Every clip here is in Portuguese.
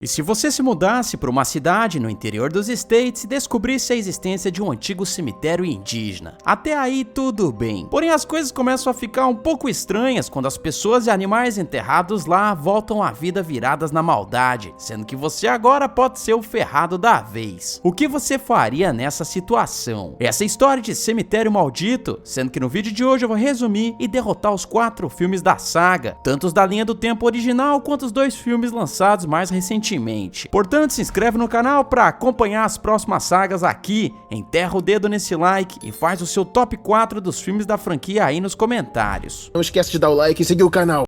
E se você se mudasse para uma cidade no interior dos States e descobrisse a existência de um antigo cemitério indígena? Até aí tudo bem. Porém as coisas começam a ficar um pouco estranhas quando as pessoas e animais enterrados lá voltam à vida viradas na maldade, sendo que você agora pode ser o ferrado da vez. O que você faria nessa situação? Essa história de cemitério maldito, sendo que no vídeo de hoje eu vou resumir e derrotar os 4 filmes da saga, tanto os da linha do tempo original quanto os 2 filmes lançados mais recentemente. Portanto, se inscreve no canal para acompanhar as próximas sagas aqui, enterra o dedo nesse like e faz o seu top 4 dos filmes da franquia aí nos comentários. Não esquece de dar o like e seguir o canal.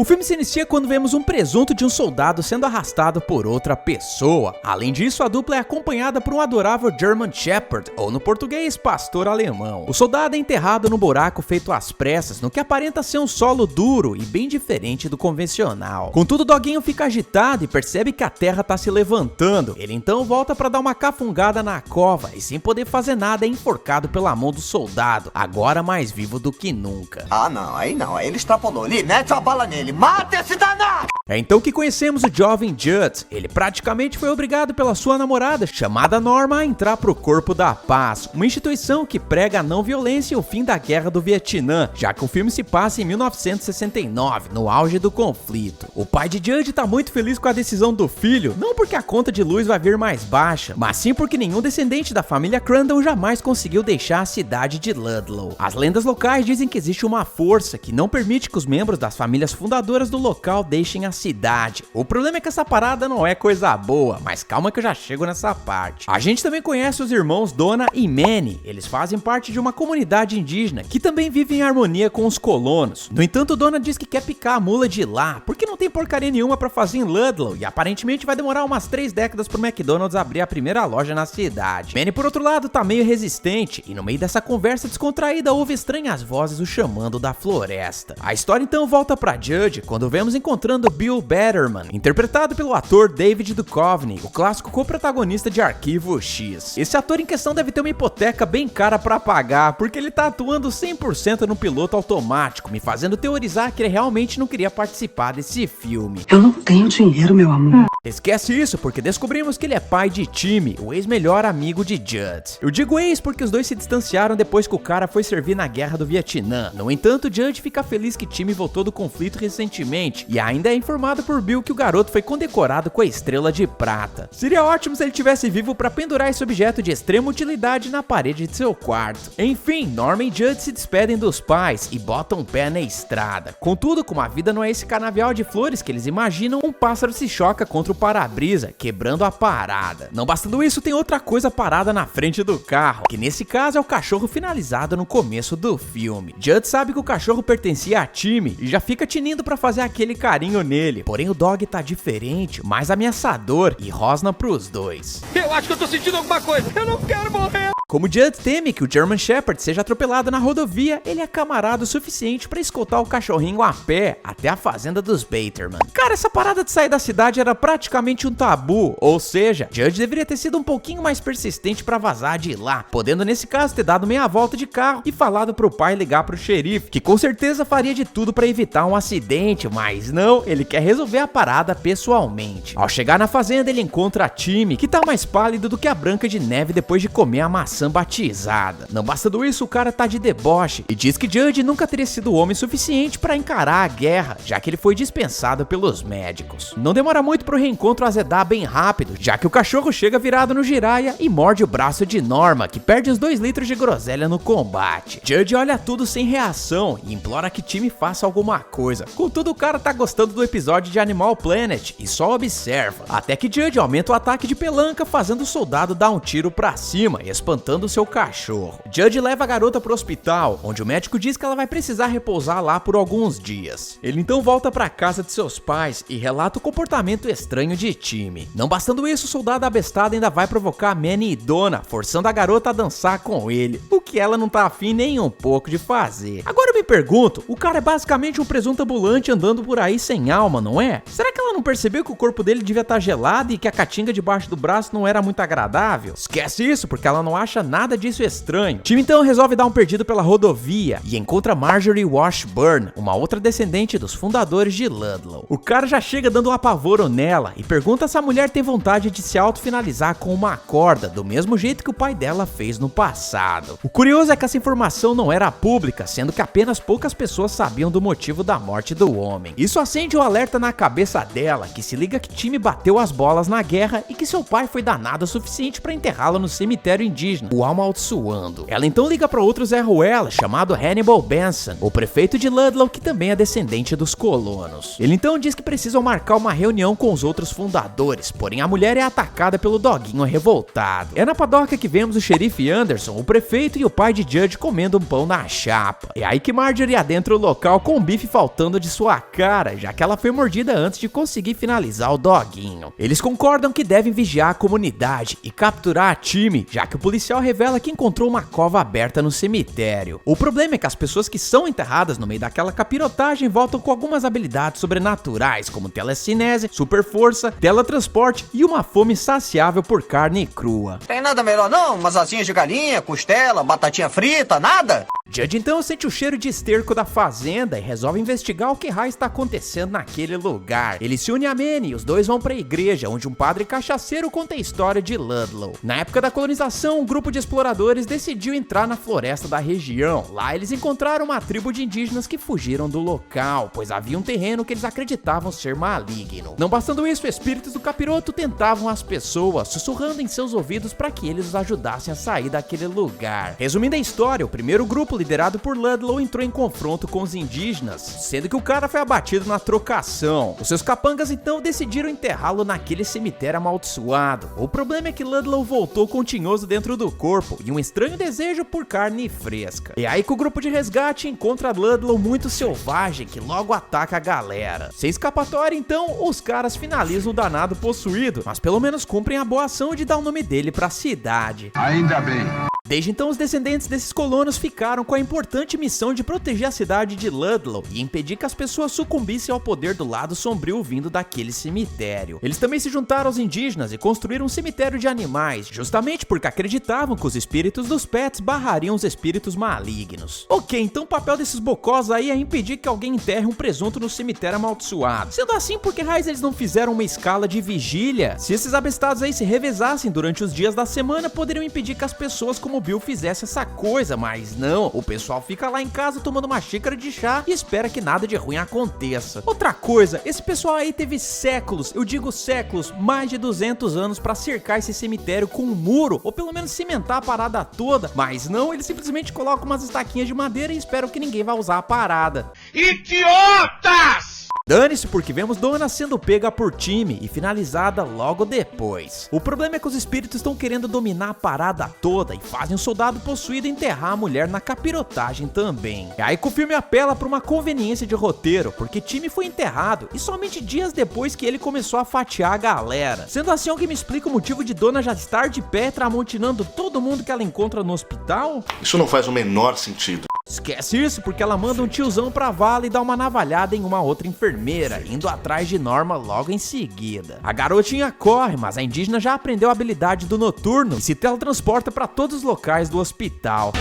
O filme se inicia quando vemos um presunto de um soldado sendo arrastado por outra pessoa. Além disso, a dupla é acompanhada por um adorável German Shepherd, ou no português, pastor alemão. O soldado é enterrado no buraco feito às pressas, no que aparenta ser um solo duro e bem diferente do convencional. Contudo, o doguinho fica agitado e percebe que a terra tá se levantando. Ele então volta para dar uma cafungada na cova e, sem poder fazer nada, é enforcado pela mão do soldado, agora mais vivo do que nunca. Ah não, aí ele extrapolou. Ele mete a bala nele. Mata esse danado! É então que conhecemos o jovem Judd. Ele praticamente foi obrigado pela sua namorada, chamada Norma, a entrar pro Corpo da Paz, uma instituição que prega a não violência e o fim da Guerra do Vietnã, já que o filme se passa em 1969, no auge do conflito. O pai de Judd tá muito feliz com a decisão do filho, não porque a conta de luz vai vir mais baixa, mas sim porque nenhum descendente da família Crandall jamais conseguiu deixar a cidade de Ludlow. As lendas locais dizem que existe uma força que não permite que os membros das famílias fundadoras do local deixem a cidade. O problema é que essa parada não é coisa boa, mas calma que eu já chego nessa parte. A gente também conhece os irmãos Donna e Manny. Eles fazem parte de uma comunidade indígena que também vive em harmonia com os colonos. No entanto, Donna diz que quer picar a mula de lá, porque não tem porcaria nenhuma pra fazer em Ludlow e aparentemente vai demorar umas 3 décadas pro McDonald's abrir a primeira loja na cidade. Manny, por outro lado, tá meio resistente e no meio dessa conversa descontraída ouve estranhas vozes o chamando da floresta. A história então volta pra Judd quando vemos encontrando Bill Betterman, interpretado pelo ator David Duchovny, o clássico co-protagonista de Arquivo X. Esse ator em questão deve ter uma hipoteca bem cara pra pagar, porque ele tá atuando 100% no piloto automático, me fazendo teorizar que ele realmente não queria participar desse filme. Eu não tenho dinheiro, meu amor. Esquece isso, porque descobrimos que ele é pai de Timmy, o ex-melhor amigo de Judd. Eu digo ex porque os dois se distanciaram depois que o cara foi servir na Guerra do Vietnã. No entanto, Judd fica feliz que Timmy voltou do conflito recentemente e ainda é informado por Bill que o garoto foi condecorado com a Estrela de Prata. Seria ótimo se ele estivesse vivo para pendurar esse objeto de extrema utilidade na parede de seu quarto. Enfim, Norma e Judd se despedem dos pais e botam o pé na estrada. Contudo, como a vida não é esse canavial de flores que eles imaginam, um pássaro se choca contra o para-brisa, quebrando a parada. Não bastando isso, tem outra coisa parada na frente do carro, que nesse caso é o cachorro finalizado no começo do filme. Judd sabe que o cachorro pertencia a Timmy e já fica tinindo pra fazer aquele carinho nele, porém o dog tá diferente, mais ameaçador e rosna pros dois. Eu acho que eu tô sentindo alguma coisa, eu não quero morrer! Como Judd teme que o German Shepherd seja atropelado na rodovia, ele é camarada o suficiente pra escoltar o cachorrinho a pé até a fazenda dos Baterman. Cara, essa parada de sair da cidade era praticamente um tabu, ou seja, Judd deveria ter sido um pouquinho mais persistente pra vazar de lá, podendo nesse caso ter dado meia volta de carro e falado pro pai ligar pro xerife, que com certeza faria de tudo pra evitar um acidente, mas não, ele quer resolver a parada pessoalmente. Ao chegar na fazenda, ele encontra a Timmy, que tá mais pálido do que a Branca de Neve depois de comer a maçã batizada. Não bastando isso, o cara tá de deboche e diz que Judd nunca teria sido homem suficiente pra encarar a guerra, já que ele foi dispensado pelos médicos. Não demora muito pro reencontro azedar bem rápido, já que o cachorro chega virado no giraia e morde o braço de Norma, que perde uns 2 litros de groselha no combate. Judd olha tudo sem reação e implora que Timmy faça alguma coisa. Contudo, o cara tá gostando do episódio de Animal Planet e só observa, até que Judd aumenta o ataque de pelanca, fazendo o soldado dar um tiro pra cima e espantando seu cachorro. Judd leva a garota pro hospital, onde o médico diz que ela vai precisar repousar lá por alguns dias. Ele então volta pra casa de seus pais e relata o comportamento estranho de Timmy. Não bastando isso, o soldado abestado ainda vai provocar Manny e Donna, forçando a garota a dançar com ele, o que ela não tá afim nem um pouco de fazer. Agora eu me pergunto, o cara é basicamente um presunto ambulante andando por aí sem alma, não é? Será que ela não percebeu que o corpo dele devia estar gelado e que a caatinga debaixo do braço não era muito agradável? Esquece isso, porque ela não acha acha nada disso estranho. O time então resolve dar um perdido pela rodovia e encontra Marjorie Washburn, uma outra descendente dos fundadores de Ludlow. O cara já chega dando um apavoro nela e pergunta se a mulher tem vontade de se autofinalizar com uma corda, do mesmo jeito que o pai dela fez no passado. O curioso é que essa informação não era pública, sendo que apenas poucas pessoas sabiam do motivo da morte do homem. Isso acende um alerta na cabeça dela, que se liga que time bateu as bolas na guerra e que seu pai foi danado o suficiente para enterrá-lo no cemitério indígena, o amaldiçoando. Ela então liga para outro Zé Ruela, chamado Hannibal Benson, o prefeito de Ludlow, que também é descendente dos colonos. Ele então diz que precisam marcar uma reunião com os outros fundadores, porém a mulher é atacada pelo doguinho revoltado. É na padoca que vemos o xerife Anderson, o prefeito e o pai de Judge comendo um pão na chapa. É aí que Marjorie adentra o local com o bife faltando de sua cara, já que ela foi mordida antes de conseguir finalizar o doguinho. Eles concordam que devem vigiar a comunidade e capturar a time, já que o policial revela que encontrou uma cova aberta no cemitério. O problema é que as pessoas que são enterradas no meio daquela capirotagem voltam com algumas habilidades sobrenaturais, como telecinese, super força, teletransporte e uma fome saciável por carne crua. Tem nada melhor não? Umas asinhas de galinha, costela, batatinha frita, nada? Judge então sente o cheiro de esterco da fazenda e resolve investigar o que raio está acontecendo naquele lugar. Ele se une a Manny e os dois vão para a igreja, onde um padre cachaceiro conta a história de Ludlow. Na época da colonização, um grupo de exploradores decidiu entrar na floresta da região. Lá eles encontraram uma tribo de indígenas que fugiram do local, pois havia um terreno que eles acreditavam ser maligno. Não bastando isso, espíritos do capiroto tentavam as pessoas, sussurrando em seus ouvidos para que eles os ajudassem a sair daquele lugar. Resumindo a história, o primeiro grupo liderado por Ludlow entrou em confronto com os indígenas, sendo que o cara foi abatido na trocação. Os seus capangas então decidiram enterrá-lo naquele cemitério amaldiçoado. O problema é que Ludlow voltou com um tinhoso dentro do corpo e um estranho desejo por carne fresca. É aí que o grupo de resgate encontra Ludlow muito selvagem, que logo ataca a galera. Sem escapatória então, os caras finalizam o danado possuído, mas pelo menos cumprem a boa ação de dar o nome dele pra cidade. Ainda bem. Desde então, os descendentes desses colonos ficaram com a importante missão de proteger a cidade de Ludlow e impedir que as pessoas sucumbissem ao poder do lado sombrio vindo daquele cemitério. Eles também se juntaram aos indígenas e construíram um cemitério de animais, justamente porque acreditavam que os espíritos dos pets barrariam os espíritos malignos. Ok, então o papel desses bocós aí é impedir que alguém enterre um presunto no cemitério amaldiçoado. Sendo assim, por que raios eles não fizeram uma escala de vigília? Se esses abestados aí se revezassem durante os dias da semana, poderiam impedir que as pessoas como Bill fizesse essa coisa, mas não, o pessoal fica lá em casa tomando uma xícara de chá e espera que nada de ruim aconteça. Outra coisa, esse pessoal aí teve séculos, eu digo séculos, mais de 200 anos pra cercar esse cemitério com um muro, ou pelo menos cimentar a parada toda, mas não, eles simplesmente colocam umas estaquinhas de madeira e esperam que ninguém vá usar a parada. Idiotas! Dane-se, porque vemos Donna sendo pega por time e finalizada logo depois. O problema é que os espíritos estão querendo dominar a parada toda e fazem o soldado possuído enterrar a mulher na capirotagem também. É aí que o filme apela para uma conveniência de roteiro, porque Time foi enterrado e somente dias depois que ele começou a fatiar a galera. Sendo assim, alguém me explica o motivo de Donna já estar de pé tramontinando todo mundo que ela encontra no hospital? Isso não faz o menor sentido. Esquece isso, porque ela manda um tiozão pra vala e dá uma navalhada em uma outra enfermeira, indo atrás de Norma logo em seguida. A garotinha corre, mas a indígena já aprendeu a habilidade do noturno e se teletransporta pra todos os locais do hospital.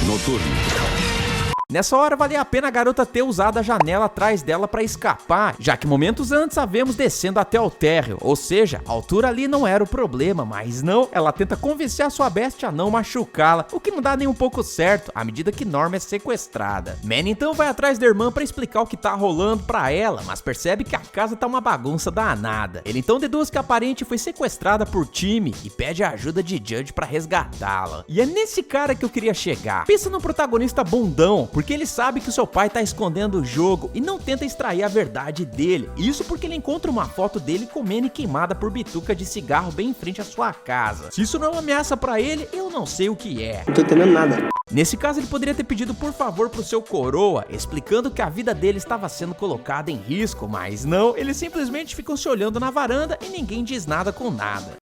Noturno. Nessa hora valia a pena a garota ter usado a janela atrás dela para escapar, já que momentos antes a vemos descendo até o térreo, ou seja, a altura ali não era o problema, mas não, ela tenta convencer a sua bestia a não machucá-la, o que não dá nem um pouco certo, à medida que Norma é sequestrada. Manny então vai atrás da irmã para explicar o que tá rolando pra ela, mas percebe que a casa tá uma bagunça danada. Ele então deduz que a parente foi sequestrada por Time e pede a ajuda de Judge para resgatá-la. E é nesse cara que eu queria chegar. Pensa no protagonista bundão, porque ele sabe que o seu pai tá escondendo o jogo e não tenta extrair a verdade dele. Isso porque ele encontra uma foto dele com Manny queimada por bituca de cigarro bem em frente à sua casa. Se isso não é uma ameaça pra ele, eu não sei o que é. Não tô entendendo nada. Nesse caso, ele poderia ter pedido por favor pro seu coroa, explicando que a vida dele estava sendo colocada em risco, mas não, eles simplesmente ficam se olhando na varanda e ninguém diz nada com nada.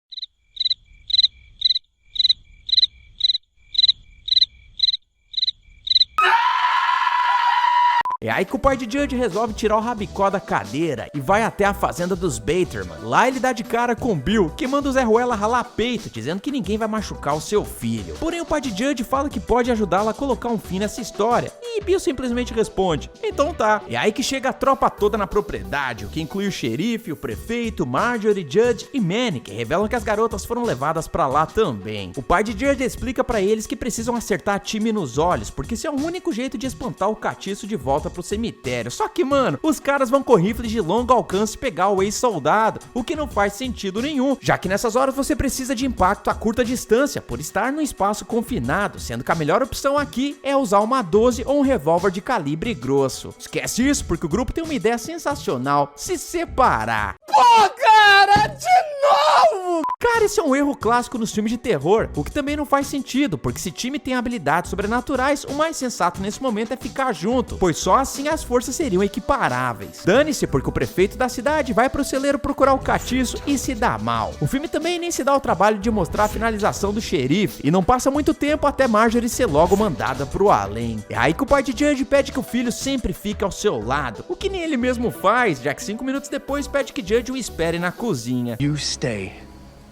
É aí que o pai de Judge resolve tirar o rabicó da cadeira e vai até a fazenda dos Baterman. Lá ele dá de cara com Bill, que manda o Zé Ruela ralar peito, dizendo que ninguém vai machucar o seu filho. Porém o pai de Judge fala que pode ajudá-la a colocar um fim nessa história, e Bill simplesmente responde, então tá. É aí que chega a tropa toda na propriedade, o que inclui o xerife, o prefeito, Marjorie, Judge e Manny, que revelam que as garotas foram levadas pra lá também. O pai de Judge explica pra eles que precisam acertar time nos olhos, porque esse é o único jeito de espantar o catiço de volta pro cemitério. Só que, mano, os caras vão com rifles de longo alcance pegar o ex-soldado, o que não faz sentido nenhum, já que nessas horas você precisa de impacto a curta distância, por estar num espaço confinado, sendo que a melhor opção aqui é usar uma 12 ou um revólver de calibre grosso. Esquece isso, porque o grupo tem uma ideia sensacional: se separar. Pô, cara, de novo! Cara, esse é um erro clássico nos filmes de terror, o que também não faz sentido, porque se time tem habilidades sobrenaturais, o mais sensato nesse momento é ficar junto, pois só assim as forças seriam equiparáveis. Dane-se, porque o prefeito da cidade vai pro celeiro procurar o catiço e se dá mal. O filme também nem se dá o trabalho de mostrar a finalização do xerife, e não passa muito tempo até Marjorie ser logo mandada pro além. É aí que o pai de Judge pede que o filho sempre fique ao seu lado, o que nem ele mesmo faz, já que 5 minutos depois pede que Judge o espere na cozinha. You stay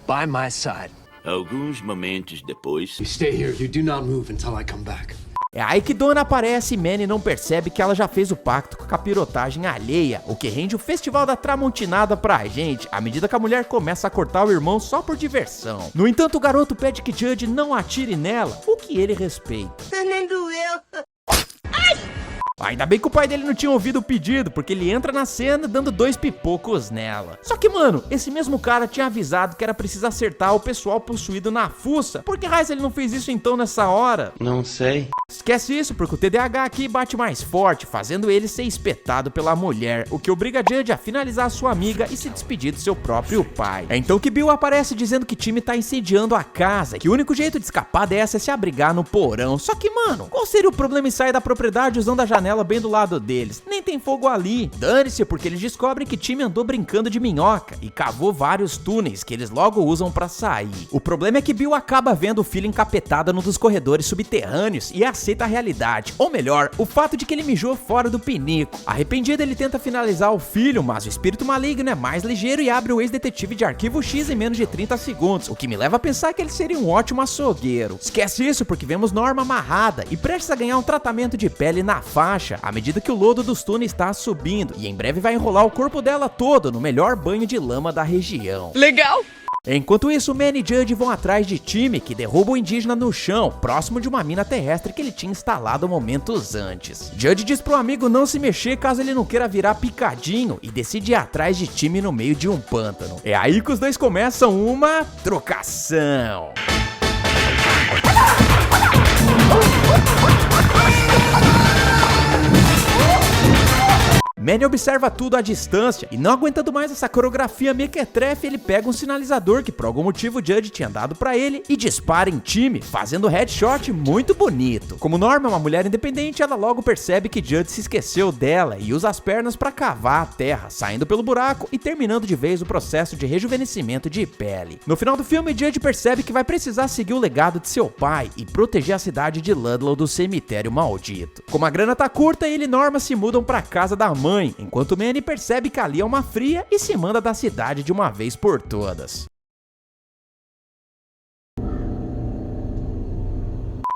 by my side. Alguns momentos depois. You stay here. You do not move until I come back. É aí que Donna aparece e Manny não percebe que ela já fez o pacto com a capirotagem alheia, o que rende o festival da Tramontinada pra gente, à medida que a mulher começa a cortar o irmão só por diversão. No entanto, o garoto pede que Judge não atire nela, o que ele respeita. Nem doeu. Ainda bem que o pai dele não tinha ouvido o pedido, porque ele entra na cena dando 2 pipocos nela. Só que, mano, esse mesmo cara tinha avisado que era preciso acertar o pessoal possuído na fuça. Por que raiz ele não fez isso então nessa hora? Não sei. Esquece isso, porque o TDAH aqui bate mais forte, fazendo ele ser espetado pela mulher, o que obriga Judge a finalizar sua amiga e se despedir do seu próprio pai. É então que Bill aparece dizendo que time tá incendiando a casa, que o único jeito de escapar dessa é se abrigar no porão. Só que, mano, qual seria o problema em sair da propriedade usando a janela bem do lado deles? Nem tem fogo ali. Dane-se, porque eles descobrem que time andou brincando de minhoca e cavou vários túneis que eles logo usam pra sair. O problema é que Bill acaba vendo o filho encapetado num dos corredores subterrâneos e aceita a realidade, ou melhor, o fato de que ele mijou fora do pinico. Arrependido, ele tenta finalizar o filho, mas o espírito maligno é mais ligeiro e abre o ex-detetive de arquivo X em menos de 30 segundos, o que me leva a pensar que ele seria um ótimo açougueiro. Esquece isso, porque vemos Norma amarrada e prestes a ganhar um tratamento de pele na faixa, à medida que o lodo dos túneis está subindo, e em breve vai enrolar o corpo dela todo no melhor banho de lama da região. Legal! Enquanto isso, Manny e Judge vão atrás de time, que derruba o indígena no chão, próximo de uma mina terrestre que ele tinha instalado momentos antes. Judge diz pro amigo não se mexer caso ele não queira virar picadinho e decide ir atrás de time no meio de um pântano. É aí que os dois começam uma trocação. Manny observa tudo à distância e, não aguentando mais essa coreografia mequetrefe, ele pega um sinalizador que por algum motivo Judge tinha dado pra ele e dispara em time, fazendo um headshot muito bonito. Como Norma é uma mulher independente, ela logo percebe que Judge se esqueceu dela e usa as pernas pra cavar a terra, saindo pelo buraco e terminando de vez o processo de rejuvenescimento de pele. No final do filme, Judge percebe que vai precisar seguir o legado de seu pai e proteger a cidade de Ludlow do cemitério maldito. Como a grana tá curta, ele e Norma se mudam pra casa da mãe, enquanto Manny percebe que ali é uma fria e se manda da cidade de uma vez por todas.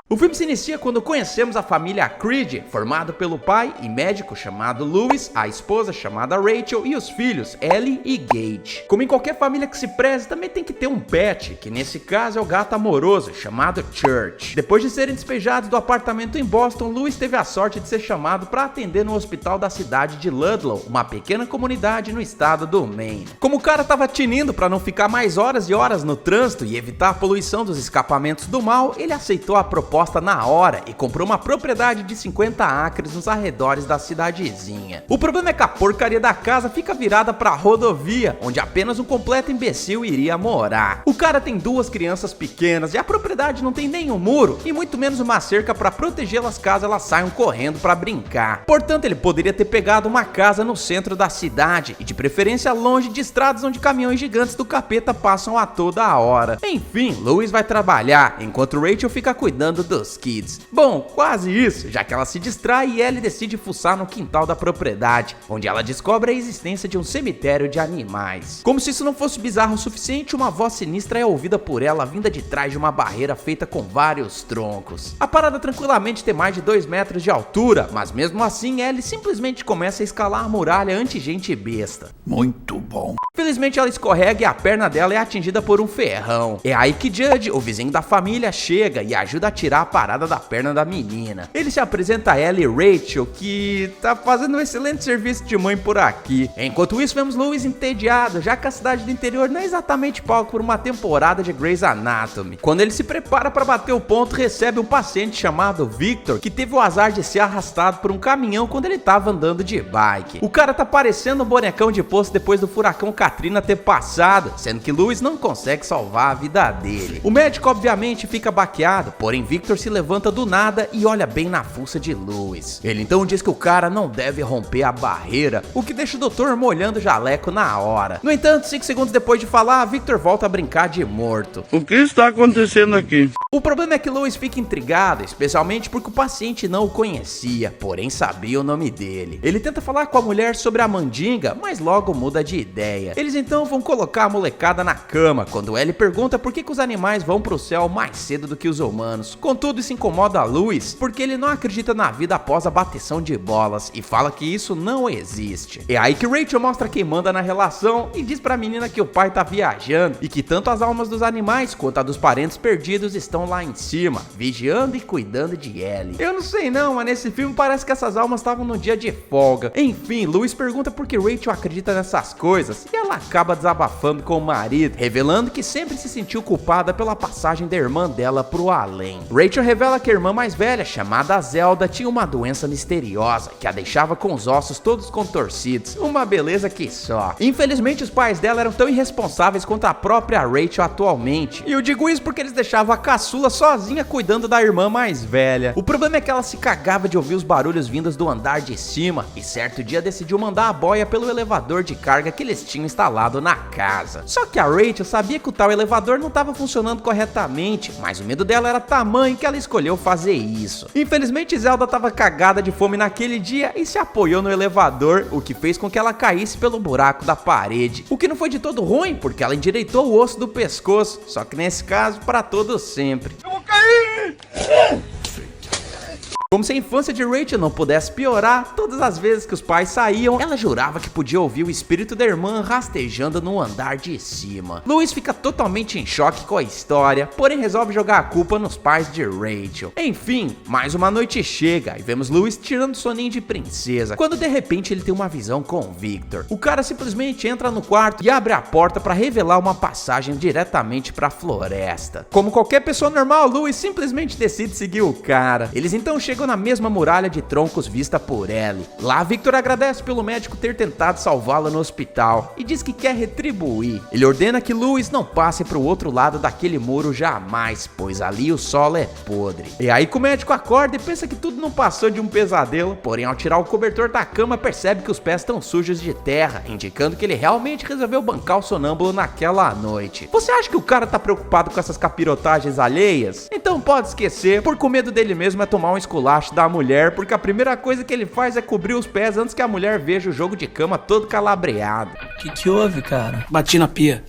O filme se inicia quando conhecemos a família Creed, formado pelo pai e médico chamado Lewis, a esposa chamada Rachel e os filhos Ellie e Gage. Como em qualquer família que se preze, também tem que ter um pet, que nesse caso é o gato amoroso chamado Church. Depois de serem despejados do apartamento em Boston, Lewis teve a sorte de ser chamado para atender no hospital da cidade de Ludlow, uma pequena comunidade no estado do Maine. Como o cara tava tinindo para não ficar mais horas e horas no trânsito e evitar a poluição dos escapamentos do mal, ele aceitou a proposta na hora e comprou uma propriedade de 50 acres nos arredores da cidadezinha. O problema é que a porcaria da casa fica virada pra rodovia, onde apenas um completo imbecil iria morar. O cara tem 2 crianças pequenas e a propriedade não tem nenhum muro e muito menos uma cerca pra protegê-las caso elas saiam correndo pra brincar. Portanto, ele poderia ter pegado uma casa no centro da cidade e de preferência longe de estradas onde caminhões gigantes do capeta passam a toda hora. Enfim, Lewis vai trabalhar, enquanto Rachel fica cuidando cuidando dos kids. Bom, quase isso, já que ela se distrai e Ellie decide fuçar no quintal da propriedade, onde ela descobre a existência de um cemitério de animais. Como se isso não fosse bizarro o suficiente, uma voz sinistra é ouvida por ela vinda de trás de uma barreira feita com vários troncos. A parada tranquilamente tem mais de 2 metros de altura, mas mesmo assim Ellie simplesmente começa a escalar a muralha anti-gente besta. Muito bom. Felizmente ela escorrega e a perna dela é atingida por um ferrão. É aí que Judge, o vizinho da família, chega e ajuda a tirar a parada da perna da menina. Ele se apresenta a Ellie e Rachel, que tá fazendo um excelente serviço de mãe por aqui. Enquanto isso, vemos Louis entediado, já que a cidade do interior não é exatamente palco por uma temporada de Grey's Anatomy. Quando ele se prepara para bater o ponto, recebe um paciente chamado Victor, que teve o azar de ser arrastado por um caminhão quando ele tava andando de bike. O cara tá parecendo um bonecão de poço depois do furacão Katrina ter passado, sendo que Louis não consegue salvar a vida dele. O médico obviamente fica baqueado, porém Victor se levanta do nada e olha bem na fuça de Louis. Ele então diz que o cara não deve romper a barreira, o que deixa o doutor molhando o jaleco na hora. No entanto, 5 segundos depois de falar, Victor volta a brincar de morto. O que está acontecendo aqui? O problema é que Louis fica intrigado, especialmente porque o paciente não o conhecia, porém sabia o nome dele. Ele tenta falar com a mulher sobre a mandinga, mas logo muda de ideia. Eles então vão colocar a molecada na cama, quando Ellie pergunta por que os animais vão pro céu mais cedo do que os humanos. Contudo, isso incomoda a Louis, porque ele não acredita na vida após a bateção de bolas e fala que isso não existe. É aí que Rachel mostra quem manda na relação e diz pra menina que o pai tá viajando e que tanto as almas dos animais quanto a dos parentes perdidos estão lá em cima, vigiando e cuidando de Ellie. Eu não sei não, mas nesse filme parece que essas almas estavam no dia de folga. Enfim, Louis pergunta por que Rachel acredita nessas coisas e ela acaba desabafando com o marido, revelando que sempre se sentiu culpada pela passagem da irmã dela pro além. Rachel revela que a irmã mais velha, chamada Zelda, tinha uma doença misteriosa que a deixava com os ossos todos contorcidos, uma beleza que só. Infelizmente os pais dela eram tão irresponsáveis quanto a própria Rachel atualmente, e eu digo isso porque eles deixavam a caçula sozinha cuidando da irmã mais velha. O problema é que ela se cagava de ouvir os barulhos vindos do andar de cima e certo dia decidiu mandar a boia pelo elevador de carga que eles tinham instalado na casa. Só que a Rachel sabia que o tal elevador não estava funcionando corretamente, mas o medo dela era tamanho que ela escolheu fazer isso. Infelizmente Zelda estava cagada de fome naquele dia e se apoiou no elevador, o que fez com que ela caísse pelo buraco da parede. O que não foi de todo ruim, porque ela endireitou o osso do pescoço, só que nesse caso para todo sempre. Eu vou cair! Como se a infância de Rachel não pudesse piorar, todas as vezes que os pais saíam, ela jurava que podia ouvir o espírito da irmã rastejando no andar de cima. Louis fica totalmente em choque com a história, porém resolve jogar a culpa nos pais de Rachel. Enfim, mais uma noite chega e vemos Louis tirando soninho de princesa, quando de repente ele tem uma visão com Victor. O cara simplesmente entra no quarto e abre a porta para revelar uma passagem diretamente para a floresta. Como qualquer pessoa normal, Louis simplesmente decide seguir o cara. Eles então chegam na mesma muralha de troncos vista por Ellie. Lá, Victor agradece pelo médico ter tentado salvá-la no hospital e diz que quer retribuir. Ele ordena que Louis não passe para o outro lado daquele muro jamais, pois ali o solo é podre. E aí que o médico acorda e pensa que tudo não passou de um pesadelo, porém ao tirar o cobertor da cama percebe que os pés estão sujos de terra, indicando que ele realmente resolveu bancar o sonâmbulo naquela noite. Você acha que o cara tá preocupado com essas capirotagens alheias? Então pode esquecer, porque o medo dele mesmo é tomar um esculacho da mulher, porque a primeira coisa que ele faz é cobrir os pés antes que a mulher veja o jogo de cama todo calabreado. Que houve, cara? Bati na pia.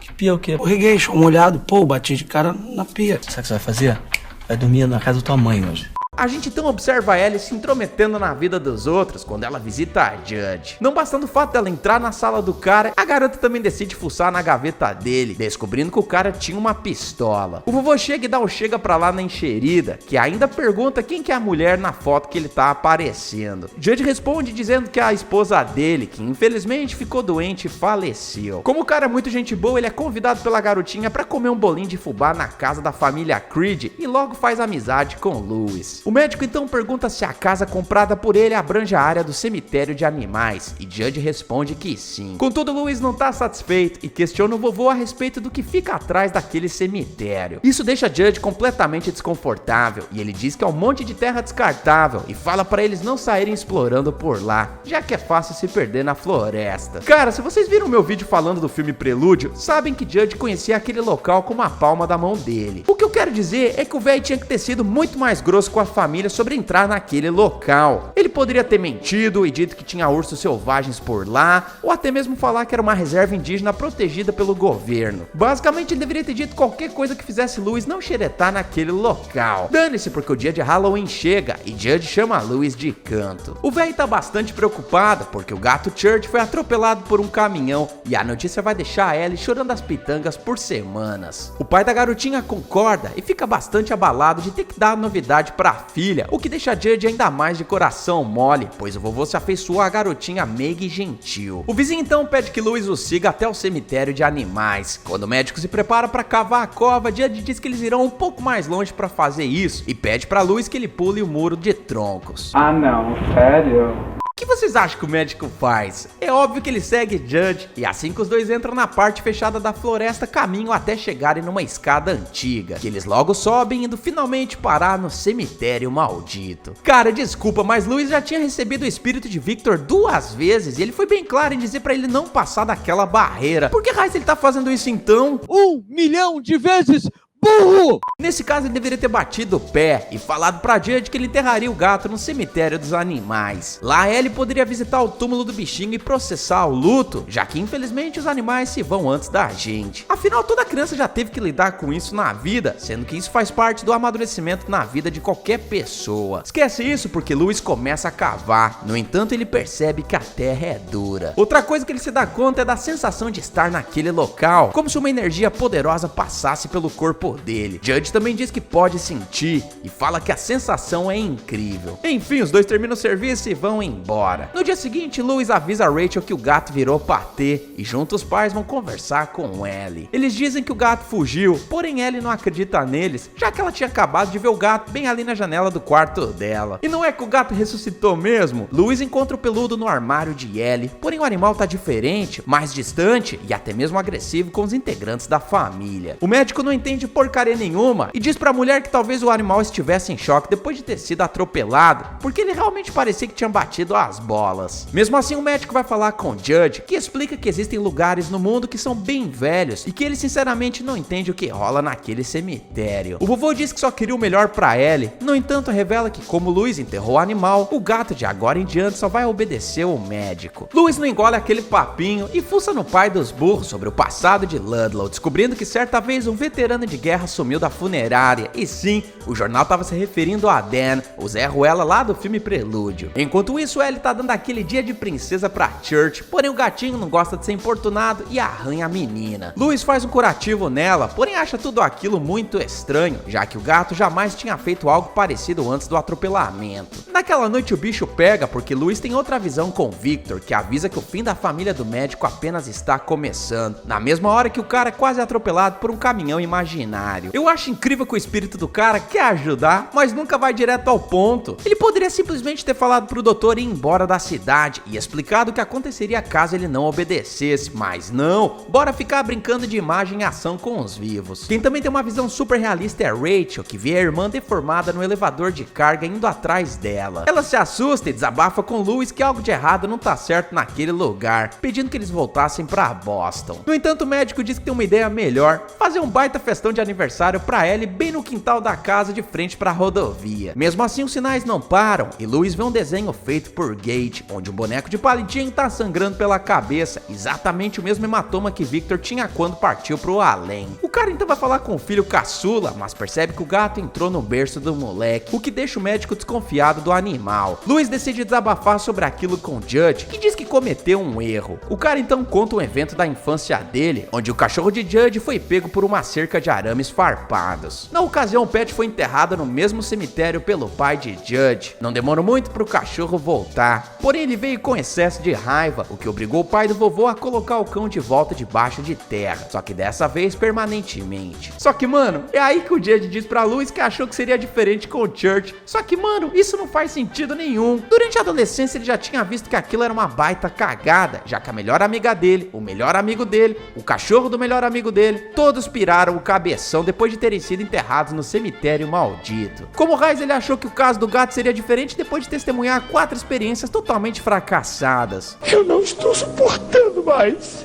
Que pia o quê? O regueixo, molhado. Pô, bati de cara na pia. Sabe o que você vai fazer? Vai dormir na casa da tua mãe hoje. A gente então observa a Ellie se intrometendo na vida dos outros quando ela visita a Judge. Não bastando o fato dela entrar na sala do cara, a garota também decide fuçar na gaveta dele, descobrindo que o cara tinha uma pistola. O vovô chega e dá o chega pra lá na enxerida, que ainda pergunta quem que é a mulher na foto que ele tá aparecendo. Judge responde dizendo que é a esposa dele, que infelizmente ficou doente e faleceu. Como o cara é muito gente boa, ele é convidado pela garotinha pra comer um bolinho de fubá na casa da família Creed e logo faz amizade com Louis. O médico então pergunta se a casa comprada por ele abrange a área do cemitério de animais, e Judge responde que sim. Contudo, Louis não tá satisfeito e questiona o vovô a respeito do que fica atrás daquele cemitério. Isso deixa Judge completamente desconfortável, e ele diz que é um monte de terra descartável e fala pra eles não saírem explorando por lá, já que é fácil se perder na floresta. Cara, se vocês viram meu vídeo falando do filme Prelúdio, sabem que Judge conhecia aquele local com a palma da mão dele. O que eu quero dizer é que o velho tinha que ter sido muito mais grosso com a família sobre entrar naquele local. Ele poderia ter mentido e dito que tinha ursos selvagens por lá, ou até mesmo falar que era uma reserva indígena protegida pelo governo. Basicamente, ele deveria ter dito qualquer coisa que fizesse Louis não xeretar naquele local. Dane-se, porque o dia de Halloween chega e Judge chama Louis de canto. O velho tá bastante preocupado porque o gato Church foi atropelado por um caminhão e a notícia vai deixar a Ellie chorando as pitangas por semanas. O pai da garotinha concorda e fica bastante abalado de ter que dar a novidade pra filha, o que deixa Judge ainda mais de coração mole, pois o vovô se afeiçoou à garotinha meiga e gentil. O vizinho então pede que Louis o siga até o cemitério de animais. Quando o médico se prepara para cavar a cova, Judge diz que eles irão um pouco mais longe para fazer isso e pede para Louis que ele pule o muro de troncos. Ah não, sério? O que vocês acham que o médico faz? É óbvio que ele segue Judge, e assim que os dois entram na parte fechada da floresta, caminham até chegarem numa escada antiga, que eles logo sobem, indo finalmente parar no cemitério maldito. Cara, desculpa, mas Louis já tinha recebido o espírito de Victor 2 vezes, e ele foi bem claro em dizer pra ele não passar daquela barreira. Por que raiz ele tá fazendo isso então? 1 milhão de vezes! Burro! Nesse caso, ele deveria ter batido o pé e falado pra Judge que ele enterraria o gato no cemitério dos animais. Lá, Ellie poderia visitar o túmulo do bichinho e processar o luto, já que infelizmente os animais se vão antes da gente. Afinal, toda criança já teve que lidar com isso na vida, sendo que isso faz parte do amadurecimento na vida de qualquer pessoa. Esquece isso porque Louis começa a cavar, no entanto ele percebe que a terra é dura. Outra coisa que ele se dá conta é da sensação de estar naquele local, como se uma energia poderosa passasse pelo corpo dele. Judge também diz que pode sentir e fala que a sensação é incrível. Enfim, os dois terminam o serviço e vão embora. No dia seguinte, Louis avisa a Rachel que o gato virou patê e juntos os pais vão conversar com Ellie. Eles dizem que o gato fugiu, porém Ellie não acredita neles, já que ela tinha acabado de ver o gato bem ali na janela do quarto dela. E não é que o gato ressuscitou mesmo? Louis encontra o peludo no armário de Ellie, porém o animal tá diferente, mais distante e até mesmo agressivo com os integrantes da família. O médico não entende porcaria nenhuma e diz pra mulher que talvez o animal estivesse em choque depois de ter sido atropelado, porque ele realmente parecia que tinha batido as bolas. Mesmo assim, o médico vai falar com Judge, que explica que existem lugares no mundo que são bem velhos e que ele sinceramente não entende o que rola naquele cemitério. O vovô diz que só queria o melhor pra Ellie, no entanto revela que como Louis enterrou o animal, o gato de agora em diante só vai obedecer o médico. Louis não engole aquele papinho e fuça no pai dos burros sobre o passado de Ludlow, descobrindo que certa vez um veterano de guerra sumiu da funerária, e sim, o jornal estava se referindo a Dan, o Zé Ruela lá do filme Prelúdio. Enquanto isso, Ellie tá dando aquele dia de princesa pra Church, porém o gatinho não gosta de ser importunado e arranha a menina. Louis faz um curativo nela, porém acha tudo aquilo muito estranho, já que o gato jamais tinha feito algo parecido antes do atropelamento. Naquela noite o bicho pega porque Louis tem outra visão com Victor, que avisa que o fim da família do médico apenas está começando, na mesma hora que o cara é quase atropelado por um caminhão imaginário. Eu acho incrível que o espírito do cara quer ajudar, mas nunca vai direto ao ponto. Ele poderia simplesmente ter falado pro doutor ir embora da cidade e explicado o que aconteceria caso ele não obedecesse, mas não, bora ficar brincando de imagem e ação com os vivos. Quem também tem uma visão super realista é Rachel, que vê a irmã deformada no elevador de carga indo atrás dela. Ela se assusta e desabafa com Louis que algo de errado não tá certo naquele lugar, pedindo que eles voltassem pra Boston. No entanto, o médico diz que tem uma ideia melhor, fazer um baita festão de aniversário pra Ellie bem no quintal da casa de frente pra rodovia. Mesmo assim, os sinais não param e Louis vê um desenho feito por Gage, onde um boneco de palitinho tá sangrando pela cabeça, exatamente o mesmo hematoma que Victor tinha quando partiu pro além. O cara então vai falar com o filho caçula, mas percebe que o gato entrou no berço do moleque, o que deixa o médico desconfiado do animal. Louis decide desabafar sobre aquilo com Judge, que diz que cometeu um erro. O cara então conta um evento da infância dele, onde o cachorro de Judge foi pego por uma cerca de aranha arames farpados. Na ocasião, o pet foi enterrado no mesmo cemitério pelo pai de Judge. Não demorou muito pro cachorro voltar, porém ele veio com excesso de raiva, o que obrigou o pai do vovô a colocar o cão de volta debaixo de terra, só que dessa vez permanentemente. Só que, mano, é aí que o Judge diz pra Louis que achou que seria diferente com o Church. Só que, mano, isso não faz sentido nenhum. Durante a adolescência ele já tinha visto que aquilo era uma baita cagada, já que a melhor amiga dele, o melhor amigo dele, o cachorro do melhor amigo dele, todos piraram o cabeção depois de terem sido enterrados no cemitério maldito. Como raiz, ele achou que o caso do gato seria diferente depois de testemunhar 4 experiências totalmente fracassadas. Eu não estou suportando mais.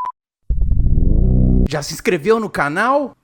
Já se inscreveu no canal?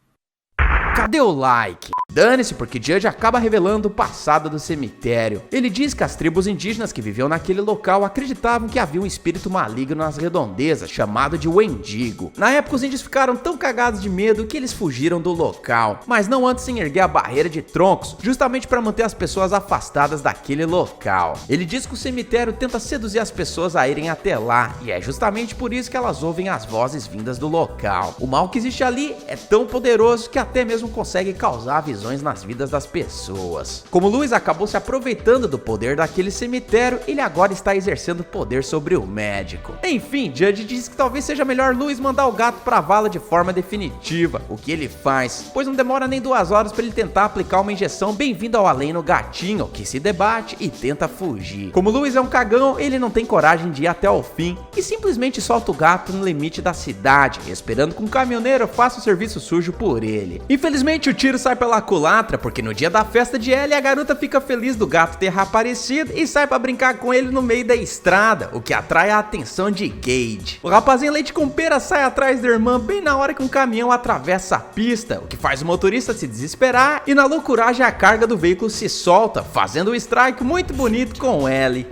Cadê o like? Dane-se, porque Judge acaba revelando o passado do cemitério. Ele diz que as tribos indígenas que viviam naquele local acreditavam que havia um espírito maligno nas redondezas, chamado de Wendigo. Na época, os índios ficaram tão cagados de medo que eles fugiram do local, mas não antes em erguer a barreira de troncos, justamente para manter as pessoas afastadas daquele local. Ele diz que o cemitério tenta seduzir as pessoas a irem até lá, e é justamente por isso que elas ouvem as vozes vindas do local. O mal que existe ali é tão poderoso que até mesmo consegue causar visões nas vidas das pessoas. Como Louis acabou se aproveitando do poder daquele cemitério, ele agora está exercendo poder sobre o médico. Enfim, Judge diz que talvez seja melhor Louis mandar o gato pra vala de forma definitiva, o que ele faz, pois não demora nem 2 horas para ele tentar aplicar uma injeção bem-vindo ao além no gatinho, que se debate e tenta fugir. Como Louis é um cagão, ele não tem coragem de ir até o fim e simplesmente solta o gato no limite da cidade, esperando que um caminhoneiro faça o serviço sujo por ele. Infelizmente, o tiro sai pela culatra, porque no dia da festa de Ellie, a garota fica feliz do gato ter reaparecido e sai pra brincar com ele no meio da estrada, o que atrai a atenção de Gage. O rapazinho leite com pera sai atrás da irmã bem na hora que um caminhão atravessa a pista, o que faz o motorista se desesperar e na loucuragem a carga do veículo se solta, fazendo um strike muito bonito com Ellie.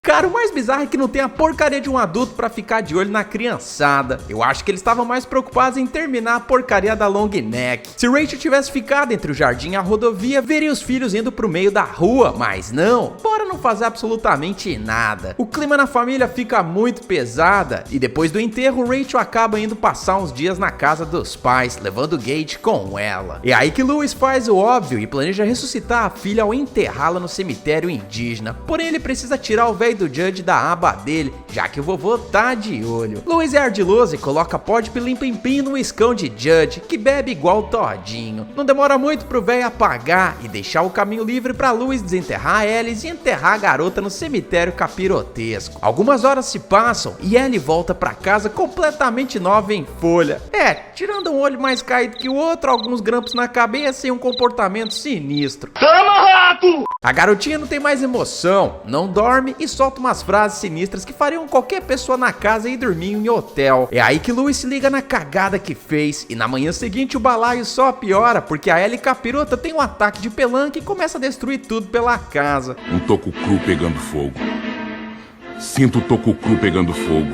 Cara, o mais bizarro é que não tem a porcaria de um adulto pra ficar de olho na criançada. Eu acho que eles estavam mais preocupados em terminar a porcaria da long neck. Se Rachel tivesse ficado entre o jardim e a rodovia, veria os filhos indo pro meio da rua, mas não, bora não fazer absolutamente nada. O clima na família fica muito pesada e depois do enterro, Rachel acaba indo passar uns dias na casa dos pais, levando Gage com ela. É aí que Louis faz o óbvio e planeja ressuscitar a filha ao enterrá-la no cemitério indígena. Porém, ele precisa tirar o velho do Judge da aba dele, já que o vovô tá de olho. Louis é ardiloso e coloca pó de pilim-pim-pim no escão de Judge, que bebe igual todinho. Não demora muito pro velho apagar e deixar o caminho livre pra Louis desenterrar a Alice e enterrar a garota no cemitério capirotesco. Algumas horas se passam e Ellie volta pra casa completamente nova em folha. Tirando um olho mais caído que o outro, alguns grampos na cabeça e um comportamento sinistro. Tamo rato! A garotinha não tem mais emoção, não dorme e solta umas frases sinistras que fariam qualquer pessoa na casa ir dormir em hotel. É aí que Louis se liga na cagada que fez e na manhã seguinte o balaio só piora porque a Ellie capirota tem um ataque de pelanca e começa a destruir tudo pela casa. Um toco cru pegando fogo. Sinto o toco cru pegando fogo.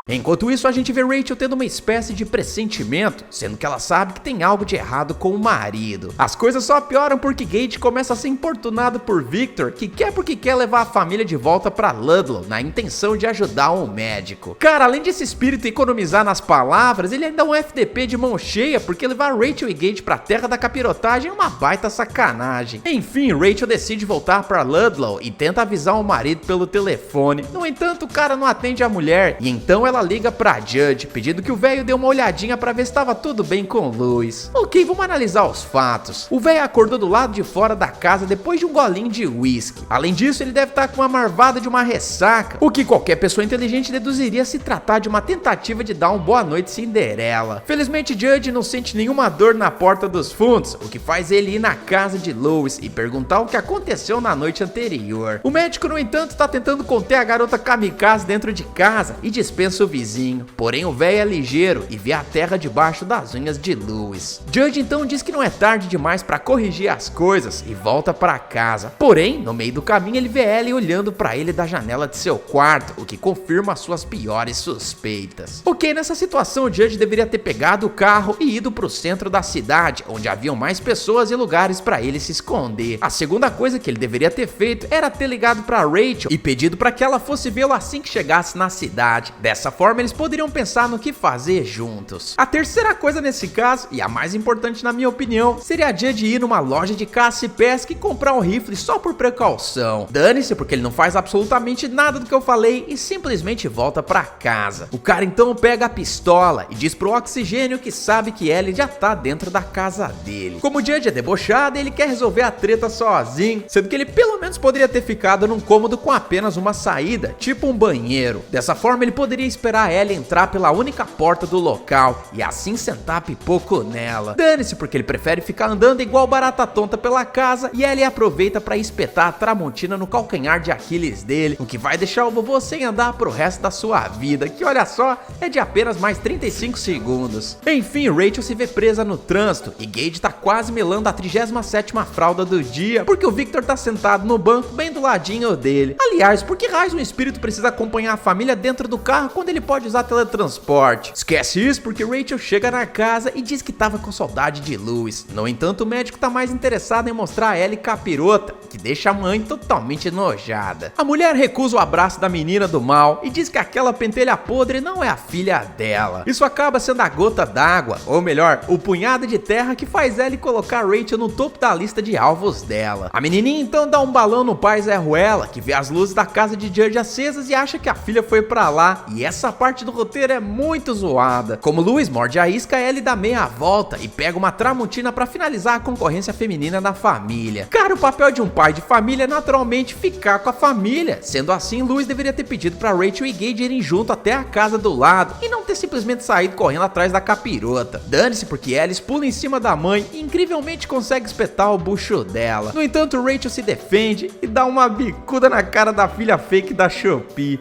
Enquanto isso, a gente vê Rachel tendo uma espécie de pressentimento, sendo que ela sabe que tem algo de errado com o marido. As coisas só pioram porque Gage começa a ser importunado por Victor, que quer porque quer levar a família de volta pra Ludlow, na intenção de ajudar um médico. Cara, além desse espírito economizar nas palavras, ele ainda é um FDP de mão cheia, porque levar Rachel e Gage pra terra da capirotagem é uma baita sacanagem. Enfim, Rachel decide voltar pra Ludlow e tenta avisar o marido pelo telefone. No entanto, o cara não atende a mulher, e então ela liga pra Judge, pedindo que o velho dê uma olhadinha pra ver se estava tudo bem com Louis. Ok, vamos analisar os fatos. O velho acordou do lado de fora da casa depois de um golinho de whisky. Além disso, ele deve estar com uma marvada de uma ressaca, o que qualquer pessoa inteligente deduziria se tratar de uma tentativa de dar um boa noite Cinderela. Felizmente, Judge não sente nenhuma dor na porta dos fundos, o que faz ele ir na casa de Louis e perguntar o que aconteceu na noite anterior. O médico, no entanto, está tentando conter a garota kamikaze dentro de casa e dispensa o vizinho, porém o velho é ligeiro e vê a terra debaixo das unhas de Louis. Judge então diz que não é tarde demais para corrigir as coisas e volta para casa. Porém, no meio do caminho ele vê Ellie olhando para ele da janela de seu quarto, o que confirma suas piores suspeitas. Ok, nessa situação o Judge deveria ter pegado o carro e ido pro centro da cidade, onde haviam mais pessoas e lugares para ele se esconder. A segunda coisa que ele deveria ter feito era ter ligado para Rachel e pedido para que ela fosse vê-lo assim que chegasse na cidade. Dessa forma eles poderiam pensar no que fazer juntos. A terceira coisa nesse caso, e a mais importante na minha opinião, seria a Judge ir numa loja de caça e pesca e comprar um rifle só por precaução. Dane-se, porque ele não faz absolutamente nada do que eu falei e simplesmente volta pra casa. O cara então pega a pistola e diz pro Oxigênio que sabe que Ellie já tá dentro da casa dele. Como o Judge é debochado, ele quer resolver a treta sozinho, sendo que ele pelo menos poderia ter ficado num cômodo com apenas uma saída, tipo um banheiro. Dessa forma ele poderia esperar a Ellie entrar pela única porta do local e assim sentar pipoco nela. Dane-se, porque ele prefere ficar andando igual barata tonta pela casa e Ellie aproveita pra espetar a Tramontina no calcanhar de Aquiles dele, o que vai deixar o vovô sem andar pro resto da sua vida, que olha só, é de apenas mais 35 segundos. Enfim, Rachel se vê presa no trânsito e Gage tá quase melando a 37ª fralda do dia, porque o Victor tá sentado no banco bem do ladinho dele. Aliás, por que raios um espírito precisa acompanhar a família dentro do carro quando ele pode usar teletransporte? Esquece isso, porque Rachel chega na casa e diz que tava com saudade de Louis. No entanto, o médico tá mais interessado em mostrar a Ellie capirota, que deixa a mãe totalmente enojada. A mulher recusa o abraço da menina do mal e diz que aquela pentelha podre não é a filha dela. Isso acaba sendo a gota d'água, ou melhor, o punhado de terra que faz Ellie colocar Rachel no topo da lista de alvos dela. A menininha então dá um balão no pai Zé Ruela, que vê as luzes da casa de Judge acesas e acha que a filha foi pra lá, e essa parte do roteiro é muito zoada. Como Louis morde a isca, Ellie dá meia volta e pega uma Tramontina pra finalizar a concorrência feminina da família. Cara, o papel de um pai de família é naturalmente ficar com a família. Sendo assim, Louis deveria ter pedido pra Rachel e Gage irem junto até a casa do lado e não ter simplesmente saído correndo atrás da capirota. Dane-se, porque Ellie pula em cima da mãe e incrivelmente consegue espetar o bucho dela. No entanto, Rachel se defende e dá uma bicuda na cara da filha fake da Shopee.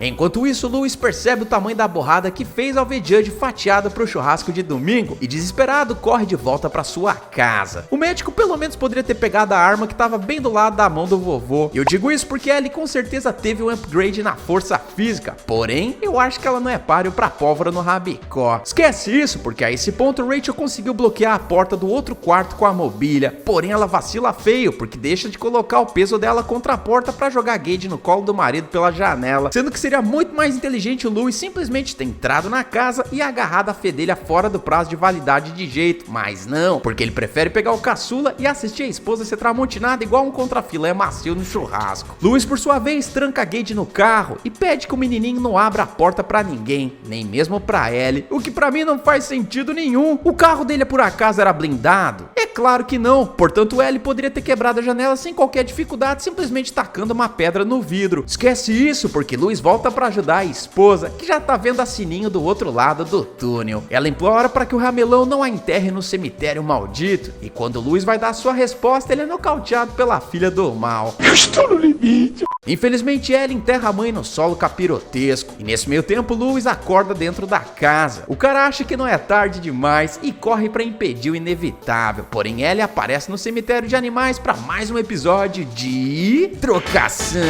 Enquanto isso, Louis percebe o tamanho da borrada que fez ao ver Judge fatiado pro churrasco de domingo e desesperado corre de volta pra sua casa. O médico pelo menos poderia ter pegado a arma que tava bem do lado da mão do vovô. Eu digo isso porque Ellie com certeza teve um upgrade na força física, porém eu acho que ela não é páreo pra pólvora no rabicó. Esquece isso, porque a esse ponto Rachel conseguiu bloquear a porta do outro quarto com a mobília, porém ela vacila feio porque deixa de colocar o peso dela contra a porta pra jogar Gage no colo do marido pela janela, sendo que seria muito mais inteligente o Louis simplesmente ter entrado na casa e agarrado a fedelha fora do prazo de validade de jeito, mas não, porque ele prefere pegar o caçula e assistir a esposa ser tramontinada igual um contrafilé macio no churrasco. Louis, por sua vez, tranca Gage no carro e pede que o menininho não abra a porta pra ninguém, nem mesmo pra Ellie, o que pra mim não faz sentido nenhum. O carro dele por acaso era blindado? É claro que não, portanto Ellie poderia ter quebrado a janela sem qualquer dificuldade, simplesmente tacando uma pedra no vidro. Esquece isso, porque Louis volta pra ajudar a esposa, que já tá vendo a Sininho do outro lado do túnel. Ela implora para que o ramelão não a enterre no cemitério maldito, e quando Louis vai dar sua resposta, ele é nocauteado pela filha do mal. Eu estou no limite. Infelizmente, Ellie enterra a mãe no solo capirotesco, e nesse meio tempo, Louis acorda dentro da casa. O cara acha que não é tarde demais e corre para impedir o inevitável, porém Ellie aparece no cemitério de animais para mais um episódio de trocação.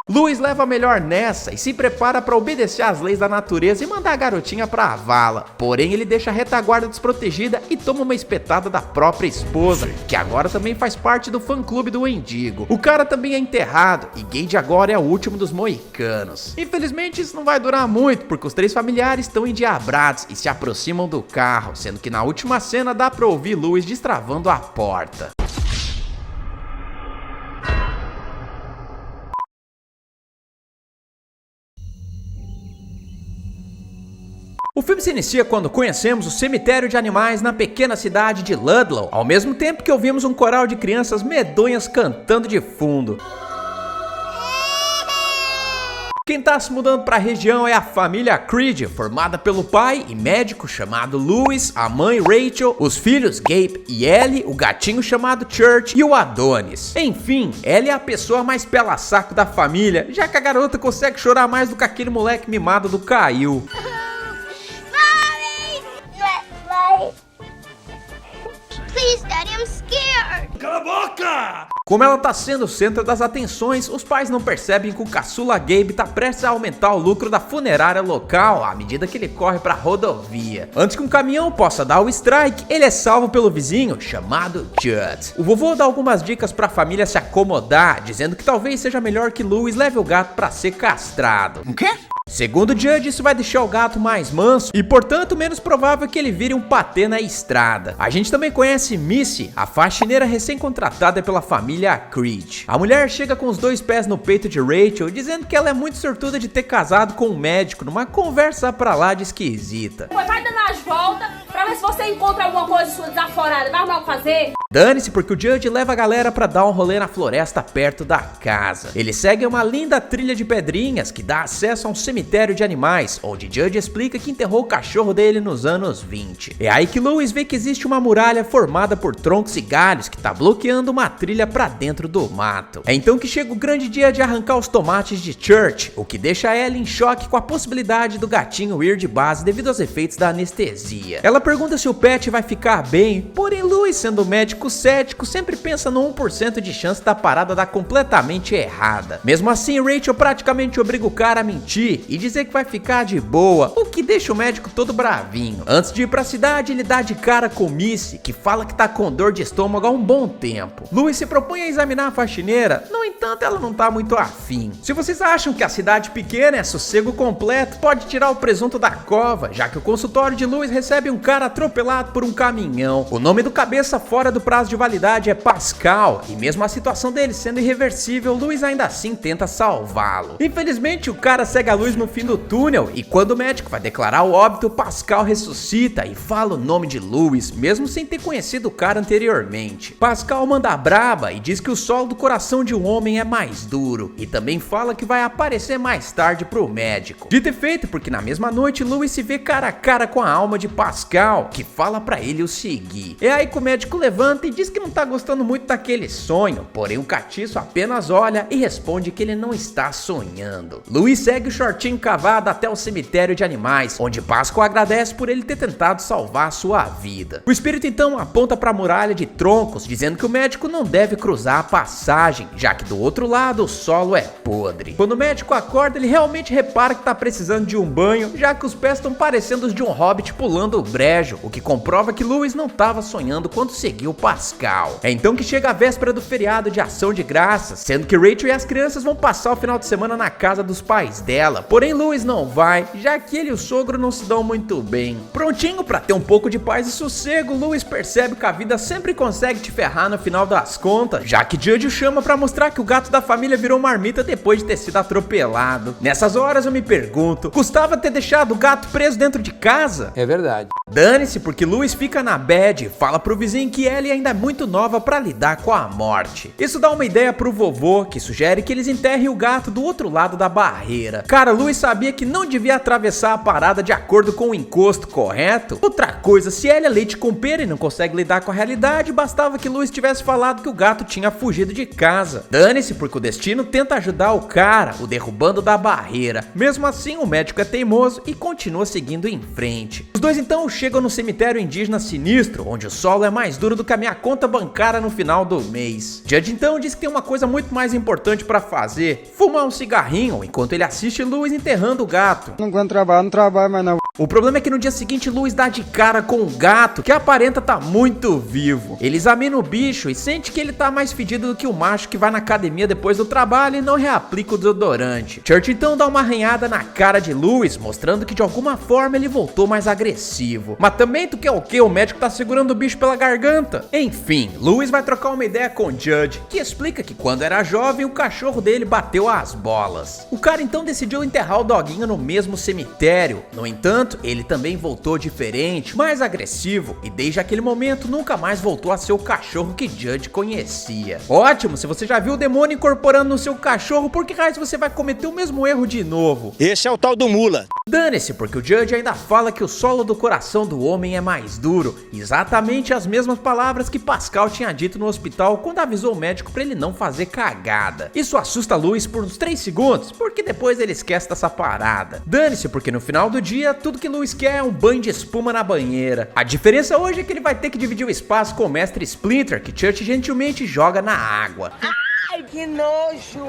Louis leva a melhor nessa e se prepara para obedecer às leis da natureza e mandar a garotinha pra vala. Porém, ele deixa a retaguarda desprotegida e toma uma espetada da própria esposa, que agora também faz parte do fã-clube do Wendigo. O cara também é enterrado e Gage agora é o último dos moicanos. Infelizmente, isso não vai durar muito, porque os três familiares estão endiabrados e se aproximam do carro, sendo que na última cena dá pra ouvir Louis destravando a porta. O filme se inicia quando conhecemos o cemitério de animais na pequena cidade de Ludlow, ao mesmo tempo que ouvimos um coral de crianças medonhas cantando de fundo. Quem tá se mudando para a região é a família Creed, formada pelo pai e médico chamado Louis, a mãe Rachel, os filhos Gabe e Ellie, o gatinho chamado Church e o Adonis. Enfim, Ellie é a pessoa mais pela-saco da família, já que a garota consegue chorar mais do que aquele moleque mimado do Kyle. Please, Daddy, I'm scared. Cala a boca! Como ela tá sendo o centro das atenções, os pais não percebem que o caçula Gabe tá prestes a aumentar o lucro da funerária local à medida que ele corre pra rodovia. Antes que um caminhão possa dar o strike, ele é salvo pelo vizinho chamado Judd. O vovô dá algumas dicas pra família se acomodar, dizendo que talvez seja melhor que Louis leve o gato pra ser castrado. O quê? Segundo Judd, isso vai deixar o gato mais manso e, portanto, menos provável que ele vire um patê na estrada. A gente também conhece Missy, a faxineira recém-contratada pela família Creed. A mulher chega com os 2 pés no peito de Rachel, dizendo que ela é muito sortuda de ter casado com um médico numa conversa pra lá de esquisita. Vai dando as voltas pra ver se você encontra alguma coisa sua desaforada. Vai arrumar o que fazer? Dane-se, porque o Judd leva a galera pra dar um rolê na floresta perto da casa. Eles seguem uma linda trilha de pedrinhas que dá acesso a um cemitério de animais, onde Judd explica que enterrou o cachorro dele nos anos 20. É aí que Louis vê que existe uma muralha formada por troncos e galhos que tá bloqueando uma trilha pra dentro do mato. É então que chega o grande dia de arrancar os tomates de Church, o que deixa ela em choque com a possibilidade do gatinho ir de base devido aos efeitos da anestesia. Ela pergunta se o pet vai ficar bem, porém Louis, sendo médico cético, sempre pensa no 1% de chance da parada dar completamente errada. Mesmo assim, Rachel praticamente obriga o cara a mentir e dizer que vai ficar de boa, o que deixa o médico todo bravinho. Antes de ir pra cidade, ele dá de cara com Missy, que fala que tá com dor de estômago há um bom tempo. Louis se propõe a examinar a faxineira, no entanto ela não tá muito afim. Se vocês acham que a cidade pequena é sossego completo, pode tirar o presunto da cova, já que o consultório de Louis recebe um cara atropelado por um caminhão. O nome do cabeça fora do prazo de validade é Pascal, e mesmo a situação dele sendo irreversível, Louis ainda assim tenta salvá-lo. Infelizmente, o cara segue a luz no fim do túnel, e quando o médico vai declarar o óbito, Pascal ressuscita e fala o nome de Louis, mesmo sem ter conhecido o cara anteriormente. Pascal manda a braba e diz que o solo do coração de um homem é mais duro, e também fala que vai aparecer mais tarde pro médico. Dito e feito, porque na mesma noite, Louis se vê cara a cara com a alma de Pascal, que fala pra ele o seguir. É aí que o médico levanta e diz que não tá gostando muito daquele sonho, porém o catiço apenas olha e responde que ele não está sonhando. Louis segue o shortinho cavado até o cemitério de animais, onde Pascal agradece por ele ter tentado salvar a sua vida. O espírito então aponta para a muralha de troncos, dizendo que o médico não deve cruzar a passagem, já que do outro lado o solo é podre. Quando o médico acorda, ele realmente repara que tá precisando de um banho, já que os pés estão parecendo os de um hobbit pulando o brejo, o que comprova que Louis não estava sonhando quando seguiu Pascal. É então que chega a véspera do feriado de Ação de Graças, sendo que Rachel e as crianças vão passar o final de semana na casa dos pais dela, porém Louis não vai, já que ele e o sogro não se dão muito bem. Prontinho pra ter um pouco de paz e sossego, Louis percebe que a vida sempre consegue te ferrar no final das contas, já que Judd o chama pra mostrar que o gato da família virou marmita depois de ter sido atropelado. Nessas horas eu me pergunto, custava ter deixado o gato preso dentro de casa? É verdade. Dane-se, porque Louis fica na bad e fala pro vizinho que Ellie ainda é muito nova pra lidar com a morte. Isso dá uma ideia pro vovô, que sugere que eles enterrem o gato do outro lado da barreira. Cara, Louis sabia que não devia atravessar a parada de acordo com o encosto, correto? Outra coisa, se Ellie é leite com pera e não consegue lidar com a realidade, bastava que Louis tivesse falado que o gato tinha fugido de casa. Dane-se, porque o destino tenta ajudar o cara, o derrubando da barreira. Mesmo assim, o médico é teimoso e continua seguindo em frente. Os dois então chegam no cemitério indígena sinistro, onde o solo é mais duro do que a minha conta bancária no final do mês. Judd então diz que tem uma coisa muito mais importante pra fazer: fumar um cigarrinho, enquanto ele assiste Louis enterrando o gato. Não aguento trabalhar, não trabalho mais não. O problema é que no dia seguinte Louis dá de cara com o gato, que aparenta tá muito vivo. Ele examina o bicho e sente que ele tá mais fedido do que o macho que vai na academia depois do trabalho e não reaplica o desodorante. Church então dá uma arranhada na cara de Louis, mostrando que de alguma forma ele voltou mais agressivo. Mas também tu quer o quê? O médico tá segurando o bicho pela garganta. Enfim, Louis vai trocar uma ideia com Judd, que explica que quando era jovem o cachorro dele bateu as bolas. O cara então decidiu enterrar o doguinho no mesmo cemitério. No entanto, ele também voltou diferente, mais agressivo, e desde aquele momento nunca mais voltou a ser o cachorro que Judd conhecia. Ótimo, se você já viu o demônio incorporando no seu cachorro, por que raios você vai cometer o mesmo erro de novo? Esse é o tal do mula. Dane-se, porque o Judd ainda fala que o solo do coração do homem é mais duro, exatamente as mesmas palavras que Pascal tinha dito no hospital quando avisou o médico pra ele não fazer cagada. Isso assusta Louis por uns 3 segundos, porque depois ele esquece dessa parada. Dane-se, porque no final do dia tudo tudo que Louis quer é um banho de espuma na banheira. A diferença hoje é que ele vai ter que dividir o espaço com o mestre Splinter, que Church gentilmente joga na água. Ai, que nojo!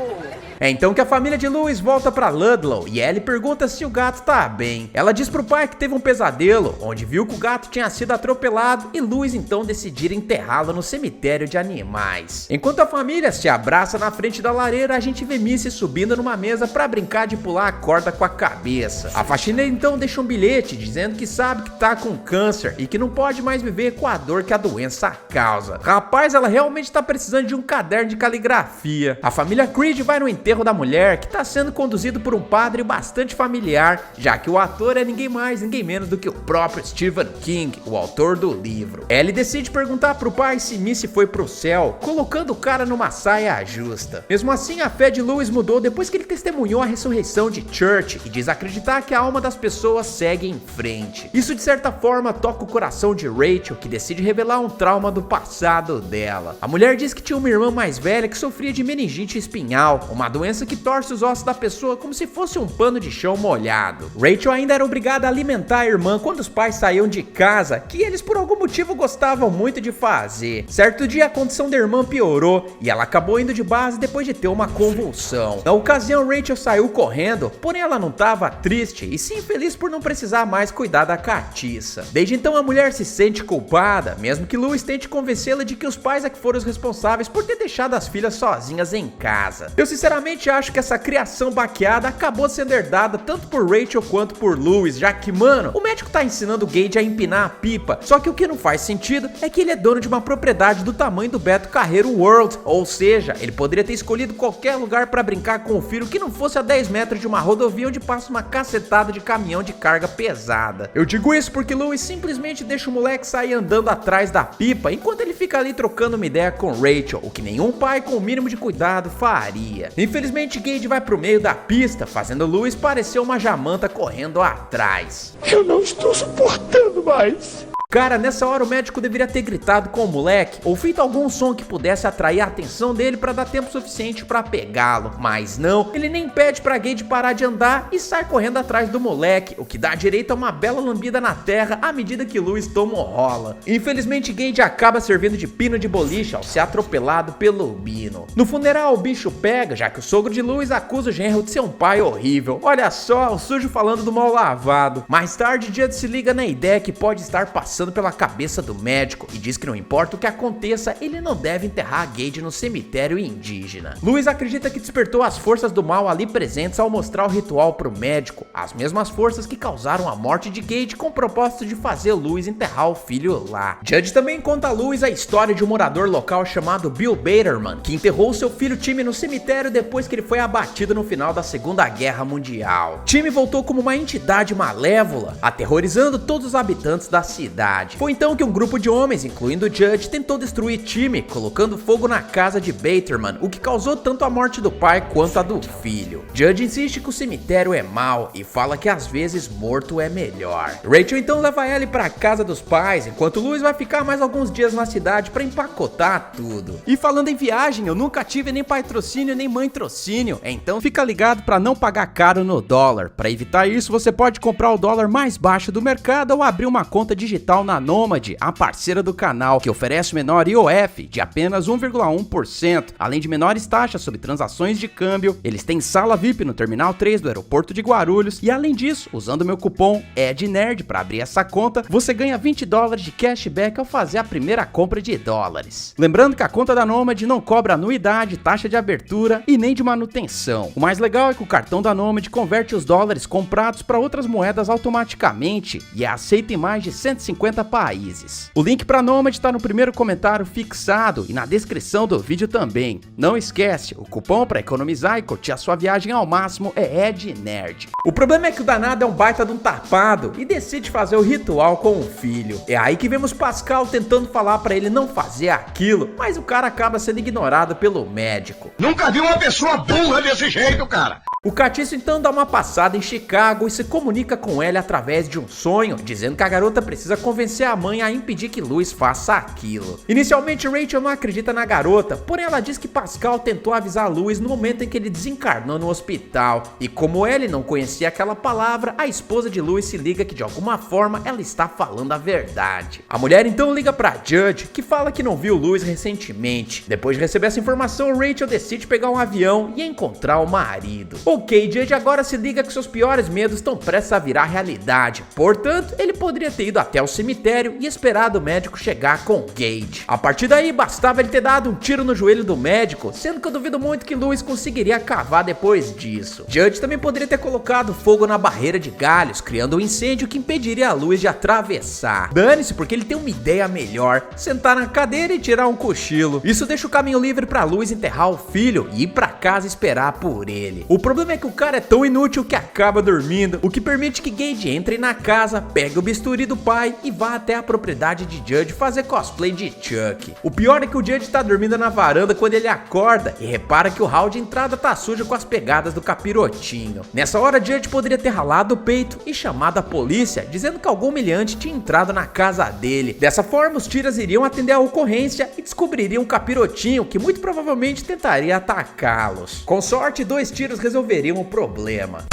É então que a família de Louis volta pra Ludlow e Ellie pergunta se o gato tá bem. Ela diz pro pai que teve um pesadelo, onde viu que o gato tinha sido atropelado e Louis então decidir enterrá-lo no cemitério de animais. Enquanto a família se abraça na frente da lareira, a gente vê Missy subindo numa mesa pra brincar de pular a corda com a cabeça. A faxineira então deixa um bilhete dizendo que sabe que tá com câncer e que não pode mais viver com a dor que a doença causa. Rapaz, ela realmente tá precisando de um caderno de caligrafia. A família Creed vai no enterro da mulher, que está sendo conduzido por um padre bastante familiar, já que o ator é ninguém mais, ninguém menos do que o próprio Stephen King, o autor do livro. Ellie decide perguntar pro pai se Missy foi pro céu, colocando o cara numa saia justa. Mesmo assim, a fé de Louis mudou depois que ele testemunhou a ressurreição de Church e diz acreditar que a alma das pessoas segue em frente. Isso de certa forma toca o coração de Rachel, que decide revelar um trauma do passado dela. A mulher diz que tinha uma irmã mais velha que sofria de meningite espinhal, uma doença que torce os ossos da pessoa como se fosse um pano de chão molhado. Rachel ainda era obrigada a alimentar a irmã quando os pais saíam de casa, que eles por algum motivo gostavam muito de fazer. Certo dia a condição da irmã piorou e ela acabou indo de base depois de ter uma convulsão. Na ocasião, Rachel saiu correndo, porém ela não estava triste e sim feliz por não precisar mais cuidar da catiça. Desde então a mulher se sente culpada, mesmo que Louis tente convencê-la de que os pais é que foram os responsáveis por ter deixado as filhas sozinhas em casa. Eu sinceramente acho que essa criação baqueada acabou sendo herdada tanto por Rachel quanto por Louis, já que, mano, o médico tá ensinando o Gage a empinar a pipa, só que o que não faz sentido é que ele é dono de uma propriedade do tamanho do Beto Carreiro World, ou seja, ele poderia ter escolhido qualquer lugar pra brincar com o filho que não fosse a 10 metros de uma rodovia onde passa uma cacetada de caminhão de carga pesada. Eu digo isso porque Louis simplesmente deixa o moleque sair andando atrás da pipa enquanto ele fica ali trocando uma ideia com Rachel, o que nenhum pai com o mínimo de cuidado faria. Infelizmente, Gage vai pro meio da pista, fazendo Louis parecer uma jamanta correndo atrás. Eu não estou suportando mais. Cara, nessa hora o médico deveria ter gritado com o moleque ou feito algum som que pudesse atrair a atenção dele para dar tempo suficiente para pegá-lo, mas não, ele nem pede pra Gage parar de andar e sai correndo atrás do moleque, o que dá direito a uma bela lambida na terra à medida que Louis toma rola. Infelizmente, Gage acaba servindo de pino de boliche ao ser atropelado pelo Bino. No funeral o bicho pega, já que o sogro de Louis acusa o genro de ser um pai horrível. Olha só, o sujo falando do mal lavado. Mais tarde, Judd se liga na ideia que pode estar passando pela cabeça do médico e diz que não importa o que aconteça, ele não deve enterrar Gage no cemitério indígena. Louis acredita que despertou as forças do mal ali presentes ao mostrar o ritual pro médico, as mesmas forças que causaram a morte de Gage com o propósito de fazer Louis enterrar o filho lá. Judd também conta a Louis a história de um morador local chamado Bill Baterman, que enterrou seu filho Timmy no cemitério depois que ele foi abatido no final da Segunda Guerra Mundial. Timmy voltou como uma entidade malévola, aterrorizando todos os habitantes da cidade. Foi então que um grupo de homens, incluindo Judd, tentou destruir Timmy, colocando fogo na casa de Baterman, o que causou tanto a morte do pai quanto a do filho. Judd insiste que o cemitério é mau e fala que às vezes morto é melhor. Rachel então leva Ellie pra casa dos pais, enquanto Louis vai ficar mais alguns dias na cidade pra empacotar tudo. E falando em viagem, eu nunca tive nem patrocínio nem mãe trocínio, então fica ligado pra não pagar caro no dólar. Pra evitar isso, você pode comprar o dólar mais baixo do mercado ou abrir uma conta digital na Nômade, a parceira do canal, que oferece menor IOF de apenas 1,1%, além de menores taxas sobre transações de câmbio. Eles têm sala VIP no Terminal 3 do aeroporto de Guarulhos e, além disso, usando meu cupom EDNERD para abrir essa conta, você ganha $20 de cashback ao fazer a primeira compra de dólares. Lembrando que a conta da Nômade não cobra anuidade, taxa de abertura e nem de manutenção. O mais legal é que o cartão da Nômade converte os dólares comprados para outras moedas automaticamente e é aceito em mais de 150 países. O link para Nômade está no primeiro comentário fixado e na descrição do vídeo também. Não esquece, o cupom para economizar e curtir a sua viagem ao máximo é EDNERD. O problema é que o danado é um baita de um tapado e decide fazer o ritual com o filho. É aí que vemos Pascal tentando falar para ele não fazer aquilo, mas o cara acaba sendo ignorado pelo médico. Nunca vi uma pessoa burra desse jeito, cara. O Catiço então dá uma passada em Chicago e se comunica com ela através de um sonho, dizendo que a garota precisa convencer a mãe a impedir que Louis faça aquilo. Inicialmente Rachel não acredita na garota, porém ela diz que Pascal tentou avisar Louis no momento em que ele desencarnou no hospital, e como ele não conhecia aquela palavra, a esposa de Louis se liga que de alguma forma ela está falando a verdade. A mulher então liga pra Judge, que fala que não viu Louis recentemente. Depois de receber essa informação, Rachel decide pegar um avião e encontrar o marido. Ok, Judge agora se liga que seus piores medos estão prestes a virar realidade, portanto, ele poderia ter ido até o cemitério e esperado o médico chegar com Gage. A partir daí, bastava ele ter dado um tiro no joelho do médico, sendo que eu duvido muito que Louis conseguiria cavar depois disso. Judge também poderia ter colocado fogo na barreira de galhos, criando um incêndio que impediria a Louis de atravessar. Dane-se, porque ele tem uma ideia melhor: sentar na cadeira e tirar um cochilo. Isso deixa o caminho livre pra Louis enterrar o filho e ir pra casa esperar por ele. O problema é que o cara é tão inútil que acaba dormindo, o que permite que Gage entre na casa, pegue o bisturi do pai e vá até a propriedade de Judge fazer cosplay de Chuck. O pior é que o Judge tá dormindo na varanda quando ele acorda e repara que o hall de entrada tá sujo com as pegadas do capirotinho. Nessa hora, Judge poderia ter ralado o peito e chamado a polícia, dizendo que algum humilhante tinha entrado na casa dele. Dessa forma, os tiras iriam atender a ocorrência e descobririam o capirotinho, que muito provavelmente tentaria atacá-los. Com sorte, 2 tiros resolveriam o problema.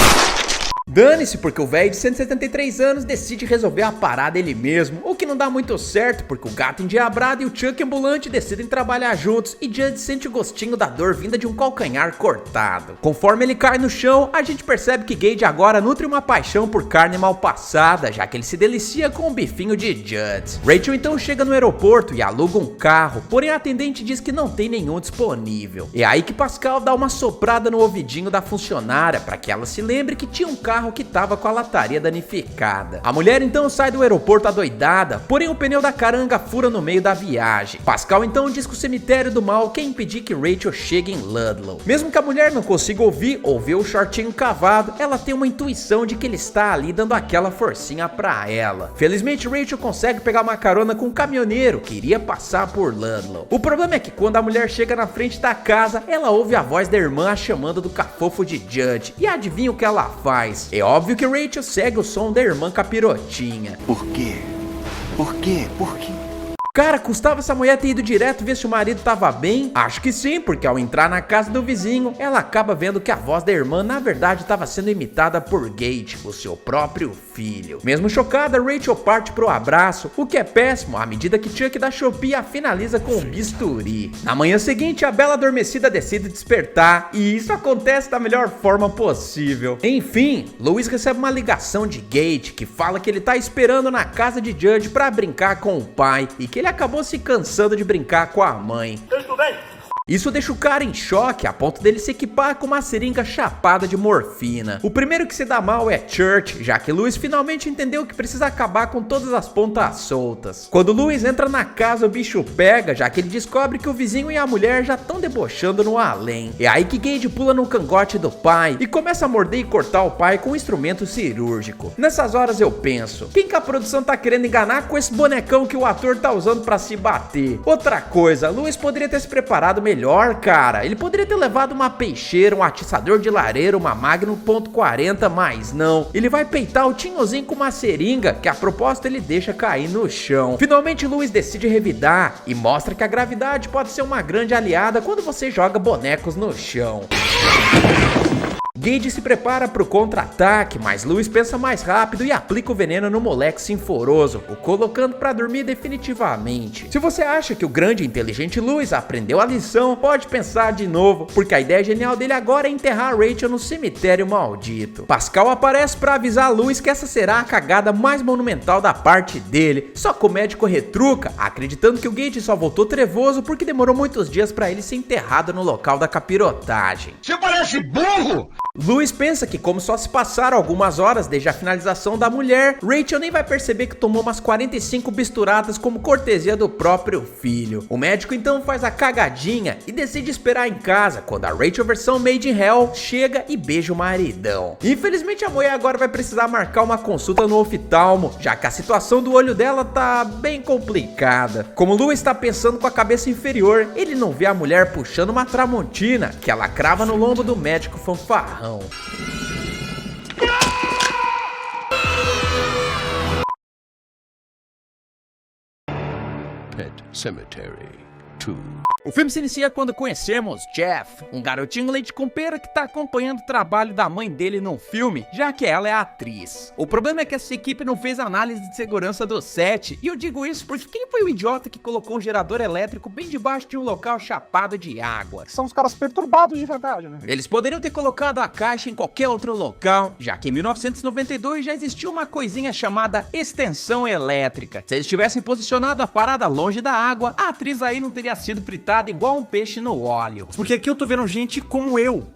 Dane-se, porque o velho de 173 anos decide resolver a parada ele mesmo, o que não dá muito certo, porque o gato endiabrado e o Chuck ambulante decidem trabalhar juntos e Judge sente o gostinho da dor vinda de um calcanhar cortado. Conforme ele cai no chão, a gente percebe que Gage agora nutre uma paixão por carne mal passada, já que ele se delicia com um bifinho de Judge. Rachel então chega no aeroporto e aluga um carro, porém a atendente diz que não tem nenhum disponível. É aí que Pascal dá uma soprada no ouvidinho da funcionária, para que ela se lembre que tinha um carro que tava com a lataria danificada. A mulher então sai do aeroporto adoidada, porém o pneu da caranga fura no meio da viagem. Pascal então diz que o cemitério do mal quer impedir que Rachel chegue em Ludlow. Mesmo que a mulher não consiga ouvir ou ver o shortinho cavado, ela tem uma intuição de que ele está ali dando aquela forcinha pra ela. Felizmente Rachel consegue pegar uma carona com um caminhoneiro que iria passar por Ludlow. O problema é que quando a mulher chega na frente da casa, ela ouve a voz da irmã a chamando do cafofo de Judge, e adivinha o que ela faz? É óbvio que Rachel segue o som da irmã capirotinha. Por quê? Por quê? Por quê? Cara, custava essa mulher ter ido direto ver se o marido tava bem? Acho que sim, porque ao entrar na casa do vizinho, ela acaba vendo que a voz da irmã na verdade estava sendo imitada por Gage, o seu próprio filho. Mesmo chocada, Rachel parte pro abraço, o que é péssimo à medida que Chuck da Shopee a finaliza com um bisturi. Na manhã seguinte, a bela adormecida decide despertar, e isso acontece da melhor forma possível. Enfim, Louis recebe uma ligação de Gage, que fala que ele tá esperando na casa de Judge pra brincar com o pai, e que ele acabou se cansando de brincar com a mãe. Tudo bem? Isso deixa o cara em choque, a ponto dele se equipar com uma seringa chapada de morfina. O primeiro que se dá mal é Church, já que Louis finalmente entendeu que precisa acabar com todas as pontas soltas. Quando Louis entra na casa, o bicho pega, já que ele descobre que o vizinho e a mulher já estão debochando no além. É aí que Gage pula no cangote do pai e começa a morder e cortar o pai com um instrumento cirúrgico. Nessas horas eu penso, quem que a produção tá querendo enganar com esse bonecão que o ator tá usando pra se bater? Outra coisa, Louis poderia ter se preparado melhor, cara. Ele poderia ter levado uma peixeira, um atiçador de lareira, uma Magnum .40, mas não. Ele vai peitar o tinhozinho com uma seringa, que a propósito ele deixa cair no chão. Finalmente Louis decide revidar e mostra que a gravidade pode ser uma grande aliada quando você joga bonecos no chão. Gage se prepara para o contra-ataque, mas Louis pensa mais rápido e aplica o veneno no moleque sinforoso, o colocando para dormir definitivamente. Se você acha que o grande e inteligente Louis aprendeu a lição, pode pensar de novo, porque a ideia genial dele agora é enterrar Rachel no cemitério maldito. Pascal aparece para avisar Louis que essa será a cagada mais monumental da parte dele, só que o médico retruca, acreditando que o Gage só voltou trevoso porque demorou muitos dias para ele ser enterrado no local da capirotagem. Você parece burro! Louis pensa que como só se passaram algumas horas desde a finalização da mulher, Rachel nem vai perceber que tomou umas 45 bisturadas como cortesia do próprio filho. O médico então faz a cagadinha e decide esperar em casa quando a Rachel versão Made in Hell chega e beija o maridão. Infelizmente a mulher agora vai precisar marcar uma consulta no oftalmo, já que a situação do olho dela tá bem complicada. Como Louis está pensando com a cabeça inferior, ele não vê a mulher puxando uma tramontina que ela crava no lombo do médico fanfarrão. macarrão. Pet Cemetery 2. O filme se inicia quando conhecemos Jeff, um garotinho leite com pera que tá acompanhando o trabalho da mãe dele no filme, já que ela é a atriz. O problema é que essa equipe não fez análise de segurança do set, e eu digo isso porque quem foi o idiota que colocou um gerador elétrico bem debaixo de um local chapado de água? São os caras perturbados de verdade, né? Eles poderiam ter colocado a caixa em qualquer outro local, já que em 1992 já existia uma coisinha chamada extensão elétrica. Se eles tivessem posicionado a parada longe da água, a atriz aí não teria sido fritada igual um peixe no óleo. Porque aqui eu tô vendo gente como eu.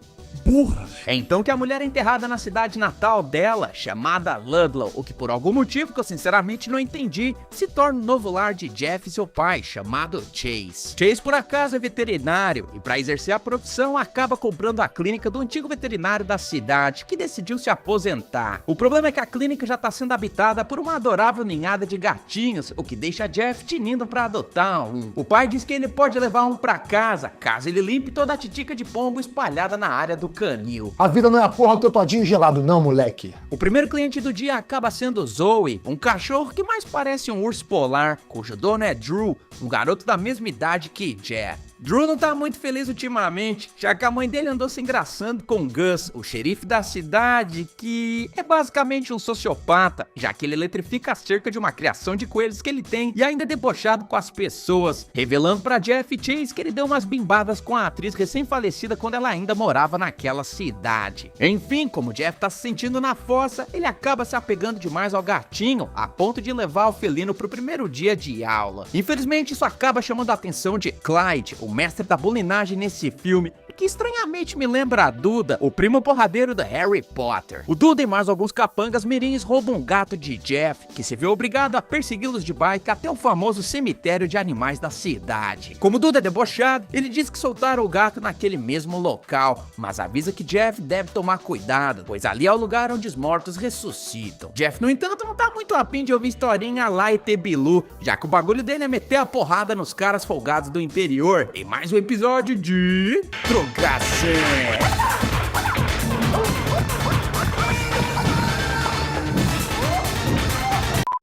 Burra. É então que a mulher é enterrada na cidade natal dela, chamada Ludlow, o que por algum motivo que eu sinceramente não entendi, se torna o novo lar de Jeff e seu pai, chamado Chase. Chase por acaso é veterinário e para exercer a profissão acaba comprando a clínica do antigo veterinário da cidade, que decidiu se aposentar. O problema é que a clínica já está sendo habitada por uma adorável ninhada de gatinhos, o que deixa Jeff tinindo para adotar um. O pai diz que ele pode levar um para casa, caso ele limpe toda a titica de pombo espalhada na área do canil. A vida não é a porra do teu todinho gelado não, moleque. O primeiro cliente do dia acaba sendo Zoe, um cachorro que mais parece um urso polar, cujo dono é Drew, um garoto da mesma idade que Jeff. Drew não tá muito feliz ultimamente, já que a mãe dele andou se engraçando com Gus, o xerife da cidade, que é basicamente um sociopata, já que ele eletrifica a cerca de uma criação de coelhos que ele tem e ainda é debochado com as pessoas, revelando pra Jeff e Chase que ele deu umas bimbadas com a atriz recém-falecida quando ela ainda morava naquela cidade. Enfim, como Jeff tá se sentindo na fossa, ele acaba se apegando demais ao gatinho, a ponto de levar o felino pro primeiro dia de aula. Infelizmente, isso acaba chamando a atenção de Clyde, o mestre da bulinagem nesse filme, que estranhamente me lembra a Duda, o primo porradeiro do Harry Potter. O Duda e mais alguns capangas mirins roubam um gato de Jeff, que se vê obrigado a persegui-los de bike até o famoso cemitério de animais da cidade. Como o Duda é debochado, ele diz que soltaram o gato naquele mesmo local, mas avisa que Jeff deve tomar cuidado, pois ali é o lugar onde os mortos ressuscitam. Jeff, no entanto, não tá muito afim de ouvir historinha lá e Bilu, já que o bagulho dele é meter a porrada nos caras folgados do interior. Em mais um episódio de Trocação.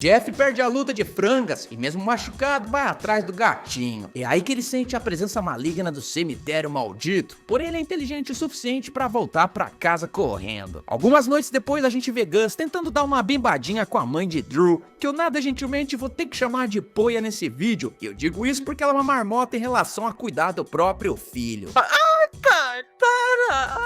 Jeff perde a luta de frangas e mesmo machucado vai atrás do gatinho. É aí que ele sente a presença maligna do cemitério maldito, porém ele é inteligente o suficiente para voltar para casa correndo. Algumas noites depois a gente vê Gus tentando dar uma bimbadinha com a mãe de Drew, que eu nada gentilmente vou ter que chamar de poia nesse vídeo. E eu digo isso porque ela é uma marmota em relação a cuidar do próprio filho. Pai, para!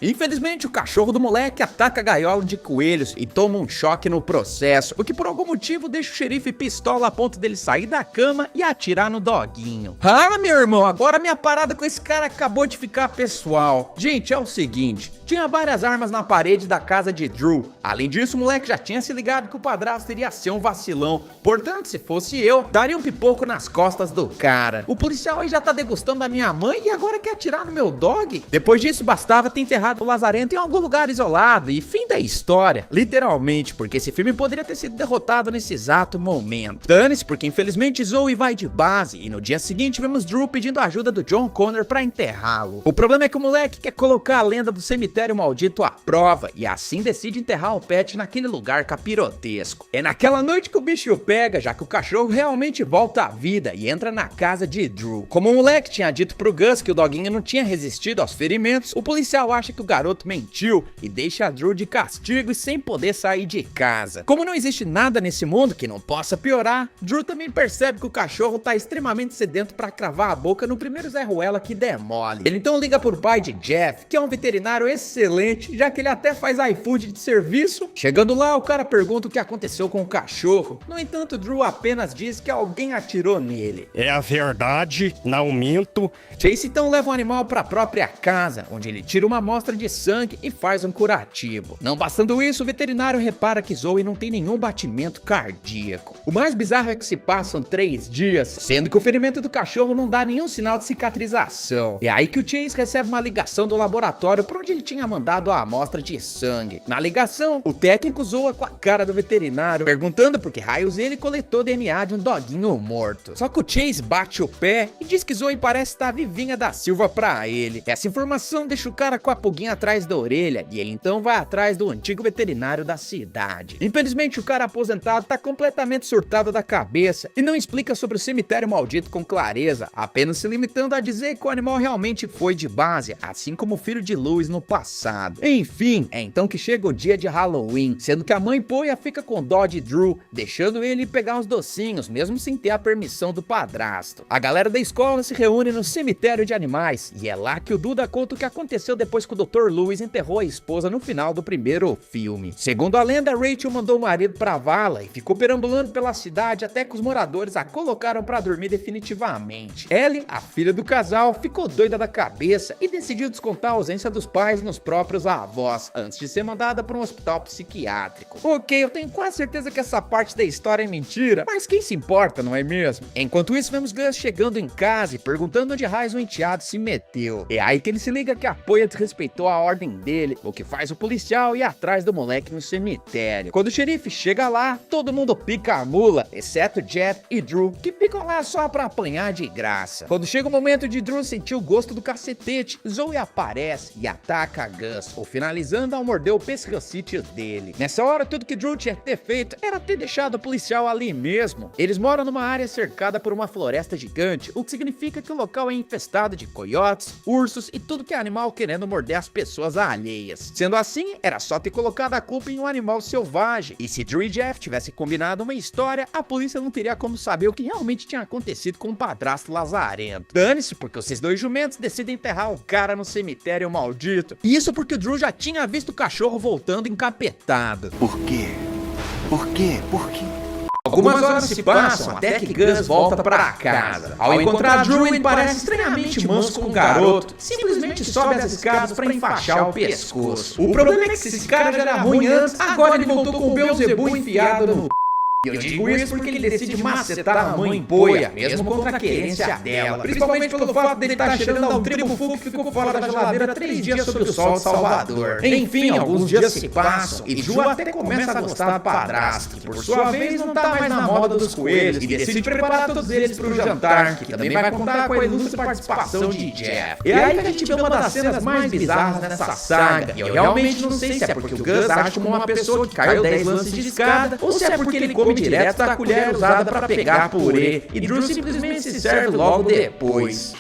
Infelizmente, o cachorro do moleque ataca a gaiola de coelhos e toma um choque no processo, o que por algum motivo deixa o xerife pistola a ponto dele sair da cama e atirar no doguinho. Ah, meu irmão, agora minha parada com esse cara acabou de ficar pessoal. Gente, é o seguinte, tinha várias armas na parede da casa de Drew. Além disso, o moleque já tinha se ligado que o padrasto iria ser um vacilão. Portanto, se fosse eu, daria um pipoco nas costas do cara. O policial aí já tá degustando a minha mãe e agora quer atirar no meu dog? Depois disso, bastava ter enterrado o lazarento em algum lugar isolado e fim da história. Literalmente, porque esse filme poderia ter sido derrotado nesse exato momento. Dane-se, porque infelizmente Zoe vai de base e no dia seguinte vemos Drew pedindo a ajuda do John Connor pra enterrá-lo. O problema é que o moleque quer colocar a lenda do cemitério maldito à prova e assim decide enterrar o pet naquele lugar capirotesco. É naquela noite que o bicho pega, já que o cachorro realmente volta à vida e entra na casa de Drew. Como o moleque tinha dito pro Gus que o doguinho não tinha resistido aos ferimentos, o policial acha que o garoto mentiu e deixa a Drew de castigo e sem poder sair de casa. Como não existe nada nesse mundo que não possa piorar, Drew também percebe que o cachorro tá extremamente sedento pra cravar a boca no primeiro Zé Ruela que demole. Ele então liga pro pai de Jeff, que é um veterinário excelente, já que ele até faz iFood de serviço. Chegando lá, o cara pergunta o que aconteceu com o cachorro. No entanto, Drew apenas diz que alguém atirou nele. É a verdade, não minto. Chase então leva o animal para a própria casa, onde ele tira uma amostra de sangue e faz um curativo. Não bastando isso, o veterinário repara que Zoe não tem nenhum batimento cardíaco. O mais bizarro é que se passam 3 dias, sendo que o ferimento do cachorro não dá nenhum sinal de cicatrização. É aí que o Chase recebe uma ligação do laboratório para onde ele tinha mandado a amostra de sangue. Na ligação, o técnico zoa com a cara do veterinário, perguntando por que raios ele coletou DNA de um doguinho morto. Só que o Chase bate o pé e diz que Zoe parece estar vivinha da Silva positiva pra ele. Essa informação deixa o cara com a pulguinha atrás da orelha e ele então vai atrás do antigo veterinário da cidade. Infelizmente o cara aposentado tá completamente surtado da cabeça e não explica sobre o cemitério maldito com clareza, apenas se limitando a dizer que o animal realmente foi de base, assim como o filho de Louis no passado. Enfim, é então que chega o dia de Halloween, sendo que a mãe Poia fica com dó de Drew, deixando ele pegar os docinhos, mesmo sem ter a permissão do padrasto. A galera da escola se reúne no cemitério de animais, e é lá que o Duda conta o que aconteceu depois que o Dr. Lewis enterrou a esposa no final do primeiro filme. Segundo a lenda, Rachel mandou o marido pra vala e ficou perambulando pela cidade até que os moradores a colocaram pra dormir definitivamente. Ellie, a filha do casal, ficou doida da cabeça e decidiu descontar a ausência dos pais nos próprios avós, antes de ser mandada para um hospital psiquiátrico. Ok, eu tenho quase certeza que essa parte da história é mentira, mas quem se importa, não é mesmo? Enquanto isso, vemos Gus chegando em casa e perguntando onde raios o enteado se meteu. É aí que ele se liga que a Poia desrespeitou a ordem dele, o que faz o policial ir atrás do moleque no cemitério. Quando o xerife chega lá, todo mundo pica a mula, exceto Jeff e Drew, que ficam lá só pra apanhar de graça. Quando chega o momento de Drew sentir o gosto do cacetete, Zoe aparece e ataca a Gus, o finalizando ao morder o pescocítio dele. Nessa hora, tudo que Drew tinha que ter feito era ter deixado o policial ali mesmo. Eles moram numa área cercada por uma floresta gigante, o que significa que o local é infestado de coiotes, ursos e tudo que é animal querendo morder as pessoas alheias. Sendo assim, era só ter colocado a culpa em um animal selvagem. E se Drew e Jeff tivessem combinado uma história, a polícia não teria como saber o que realmente tinha acontecido com o padrasto lazarento. Dane-se, porque esses dois jumentos decidem enterrar o cara no cemitério maldito. E isso porque o Drew já tinha visto o cachorro voltando encapetado. Por quê? Por quê? Por quê? Algumas horas se passam até que Gus volta pra casa. Ao encontrar Drew, ele parece estranhamente manso com o garoto. Simplesmente sobe as escadas pra enfaixar o pescoço. O problema é que se esse cara já era ruim antes, agora ele voltou com o Beelzebub enfiado no... E eu digo isso porque ele decide macetar a mãe Poia, mesmo contra a querência dela. Principalmente pelo fato dele estar cheirando a um tribufu que ficou fora da geladeira 3 dias sob o sol de Salvador. Enfim, alguns dias se passam e Ju até começa a gostar do padrasto, que por sua vez não tá mais na moda dos coelhos, e decide preparar todos eles pro jantar, que também vai contar com a ilustre participação de Jeff. E aí que a gente vê uma das cenas mais bizarras nessa saga, e eu realmente não sei se é porque o Gus age como uma pessoa que caiu 10 lances de escada, ou se é porque ele come direto da colher usada para pegar purê, e Drew simplesmente se serve logo depois.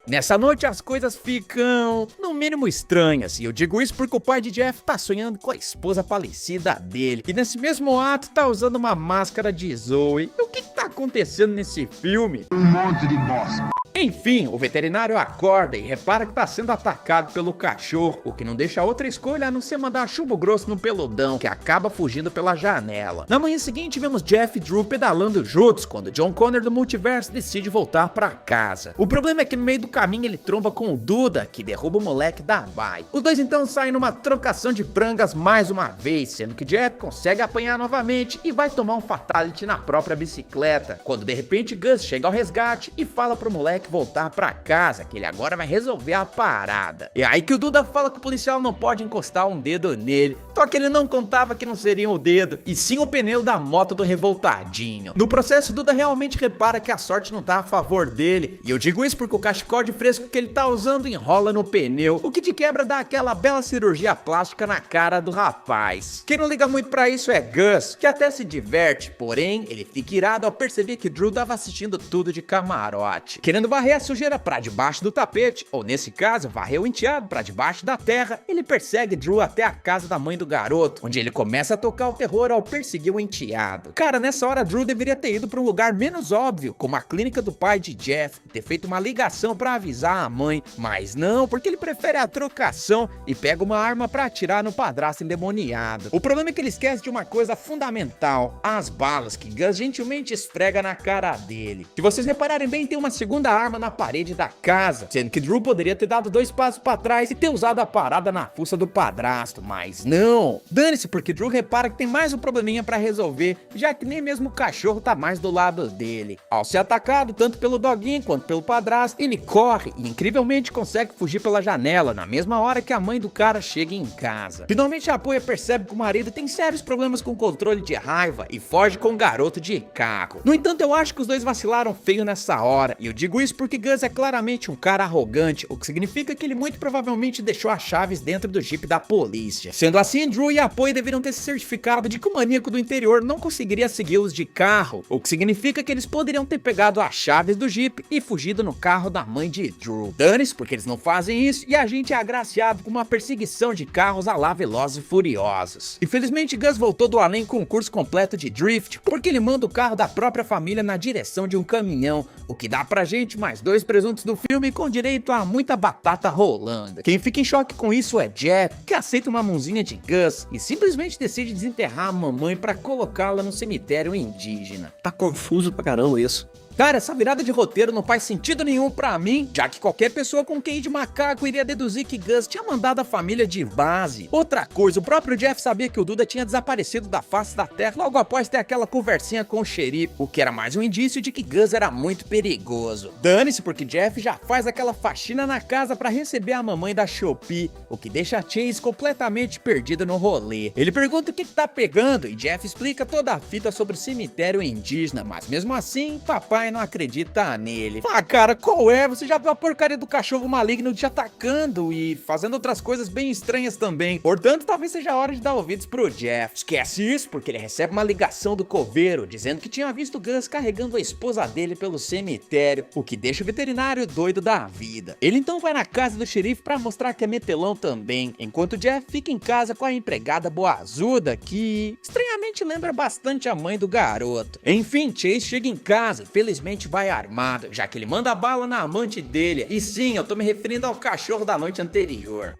Nessa noite as coisas ficam, no mínimo, estranhas, e eu digo isso porque o pai de Jeff tá sonhando com a esposa falecida dele, e nesse mesmo ato tá usando uma máscara de Zoe. E o que tá acontecendo nesse filme? Um monte de bosta. Enfim, o veterinário acorda e repara que tá sendo atacado pelo cachorro, o que não deixa outra escolha a não ser mandar chumbo grosso no peludão, que acaba fugindo pela janela. Na manhã seguinte, vemos Jeff e Drew pedalando juntos, quando John Connor do multiverso decide voltar pra casa. O problema é que no meio do caminho ele tromba com o Duda, que derruba o moleque da bike. Os dois então saem numa trocação de prangas mais uma vez, sendo que Jeff consegue apanhar novamente e vai tomar um fatality na própria bicicleta, quando de repente Gus chega ao resgate e fala pro moleque voltar pra casa, que ele agora vai resolver a parada. É aí que o Duda fala que o policial não pode encostar um dedo nele, só que ele não contava que não seria o dedo, e sim o pneu da moto do revoltadinho. No processo, Duda realmente repara que a sorte não tá a favor dele, e eu digo isso porque o cachecol fresco que ele tá usando enrola no pneu, o que de quebra dá aquela bela cirurgia plástica na cara do rapaz. Quem não liga muito pra isso é Gus, que até se diverte, porém ele fica irado ao perceber que Drew tava assistindo tudo de camarote, querendo varrer a sujeira pra debaixo do tapete, ou nesse caso, varrer o enteado pra debaixo da terra. Ele persegue Drew até a casa da mãe do garoto, onde ele começa a tocar o terror ao perseguir o enteado. Cara, nessa hora Drew deveria ter ido pra um lugar menos óbvio, como a clínica do pai de Jeff, ter feito uma ligação pra avisar a mãe, mas não, porque ele prefere a trocação e pega uma arma pra atirar no padrasto endemoniado. O problema é que ele esquece de uma coisa fundamental: as balas que Gus gentilmente esfrega na cara dele. Se vocês repararem bem, tem uma segunda arma na parede da casa, sendo que Drew poderia ter dado 2 passos pra trás e ter usado a parada na fuça do padrasto, mas não. Dane-se, porque Drew repara que tem mais um probleminha pra resolver, já que nem mesmo o cachorro tá mais do lado dele. Ao ser atacado tanto pelo doguinho quanto pelo padrasto, ele corre e incrivelmente consegue fugir pela janela, na mesma hora que a mãe do cara chega em casa. Finalmente a Poia percebe que o marido tem sérios problemas com o controle de raiva e foge com o garoto de carro. No entanto, eu acho que os dois vacilaram feio nessa hora, e eu digo isso isso porque Gus é claramente um cara arrogante, o que significa que ele muito provavelmente deixou as chaves dentro do Jeep da polícia. Sendo assim, Drew e Apoy deveriam ter se certificado de que o maníaco do interior não conseguiria segui-los de carro, o que significa que eles poderiam ter pegado as chaves do Jeep e fugido no carro da mãe de Drew. Dane-se, porque eles não fazem isso e a gente é agraciado com uma perseguição de carros à lá Velozes e Furiosos. Infelizmente, Gus voltou do além com um curso completo de drift, porque ele manda o carro da própria família na direção de um caminhão, o que dá pra gente mais 2 presuntos do filme com direito a muita batata rolando. Quem fica em choque com isso é Jeff, que aceita uma mãozinha de Gus e simplesmente decide desenterrar a mamãe pra colocá-la no cemitério indígena. Tá confuso pra caramba isso. Cara, essa virada de roteiro não faz sentido nenhum pra mim, já que qualquer pessoa com QI de macaco iria deduzir que Gus tinha mandado a família de base. Outra coisa, o próprio Jeff sabia que o Duda tinha desaparecido da face da terra logo após ter aquela conversinha com o xerife, o que era mais um indício de que Gus era muito perigoso. Dane-se, porque Jeff já faz aquela faxina na casa pra receber a mamãe da Shopee, o que deixa a Chase completamente perdida no rolê. Ele pergunta o que tá pegando e Jeff explica toda a fita sobre o cemitério indígena, mas mesmo assim, papai não acredita nele. Ah, cara, qual é? Você já viu a porcaria do cachorro maligno te atacando e fazendo outras coisas bem estranhas também. Portanto, talvez seja a hora de dar ouvidos pro Jeff. Esquece isso, porque ele recebe uma ligação do coveiro, dizendo que tinha visto Gus carregando a esposa dele pelo cemitério, o que deixa o veterinário doido da vida. Ele então vai na casa do xerife pra mostrar que é metelão também, enquanto Jeff fica em casa com a empregada boazuda, que estranhamente lembra bastante a mãe do garoto. Enfim, Chase chega em casa e felizmente vai armado, já que ele manda bala na amante dele. E sim, eu tô me referindo ao cachorro da noite anterior.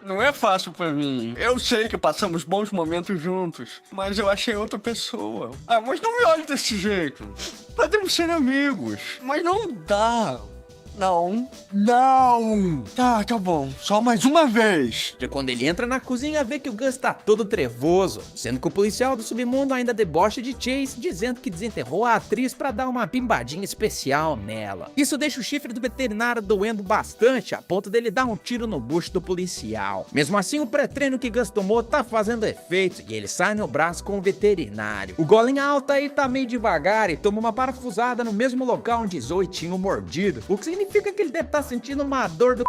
Não é fácil pra mim. Eu sei que passamos bons momentos juntos, mas eu achei outra pessoa. Ah, mas não me olhe desse jeito. Podemos ser amigos, mas não dá. Não. Tá bom. Só mais uma vez. De quando ele entra na cozinha, vê que o Gus tá todo trevoso, sendo que o policial do submundo ainda debocha de Chase, dizendo que desenterrou a atriz pra dar uma pimbadinha especial nela. Isso deixa o chifre do veterinário doendo bastante, a ponto dele dar um tiro no bucho do policial. Mesmo assim, o pré-treino que Gus tomou tá fazendo efeito e ele sai no braço com o veterinário. O Golem Alta aí tá meio devagar e toma uma parafusada no mesmo local onde Zoe tinha o mordido, o que significa que ele deve estar sentindo uma dor do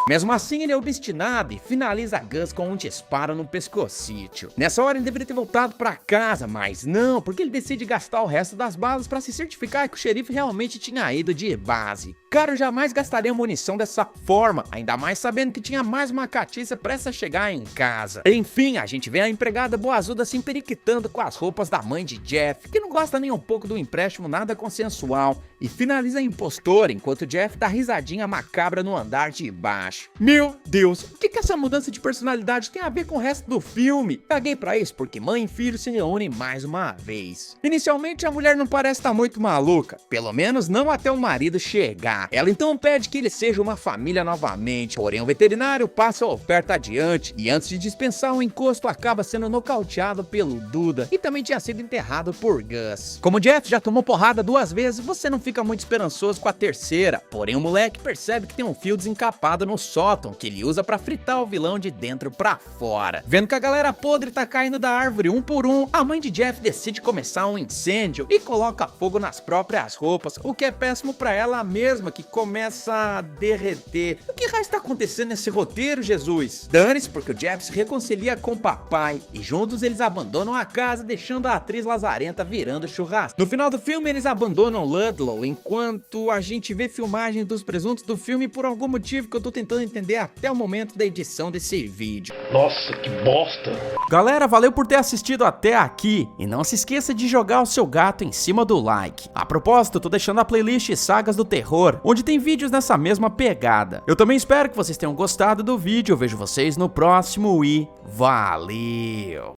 Mesmo assim, ele é obstinado e finaliza Gus com um disparo no pescocítio. Nessa hora ele deveria ter voltado pra casa, mas não, porque ele decide gastar o resto das balas pra se certificar que o xerife realmente tinha ido de base. Cara, eu jamais gastaria munição dessa forma, ainda mais sabendo que tinha mais uma catiça prestes a chegar em casa. Enfim, a gente vê a empregada boazuda se emperiquitando com as roupas da mãe de Jeff, que não gosta nem um pouco do empréstimo nada consensual, e finaliza a impostora, enquanto Jeff dá risadinha macabra no andar de baixo. Meu Deus, o que essa mudança de personalidade tem a ver com o resto do filme? Caguei pra isso, porque mãe e filho se reúnem mais uma vez. Inicialmente a mulher não parece estar muito maluca, pelo menos não até o marido chegar. Ela então pede que ele seja uma família novamente, porém o veterinário passa a oferta adiante e antes de dispensar o encosto acaba sendo nocauteado pelo Duda e também tinha sido enterrado por Gus. Como Jeff já tomou porrada 2 vezes, você não fica muito esperançoso com a terceira, porém o moleque percebe que tem um fio desencapado no sótão que ele usa pra fritar o vilão de dentro pra fora. Vendo que a galera podre tá caindo da árvore um por um, a mãe de Jeff decide começar um incêndio e coloca fogo nas próprias roupas, o que é péssimo pra ela mesma, que começa a derreter. O que raio está acontecendo nesse roteiro, Jesus? Dane-se, porque o Jeff se reconcilia com o papai e juntos eles abandonam a casa, deixando a atriz lazarenta virando churrasco. No final do filme eles abandonam Ludlow, enquanto a gente vê filmagens dos presuntos do filme por algum motivo que eu tô tentando entender até o momento da edição desse vídeo. Nossa, que bosta! Galera, valeu por ter assistido até aqui e não se esqueça de jogar o seu gato em cima do like. A propósito, eu tô deixando a playlist Sagas do Terror, onde tem vídeos nessa mesma pegada. Eu também espero que vocês tenham gostado do vídeo, eu vejo vocês no próximo e valeu!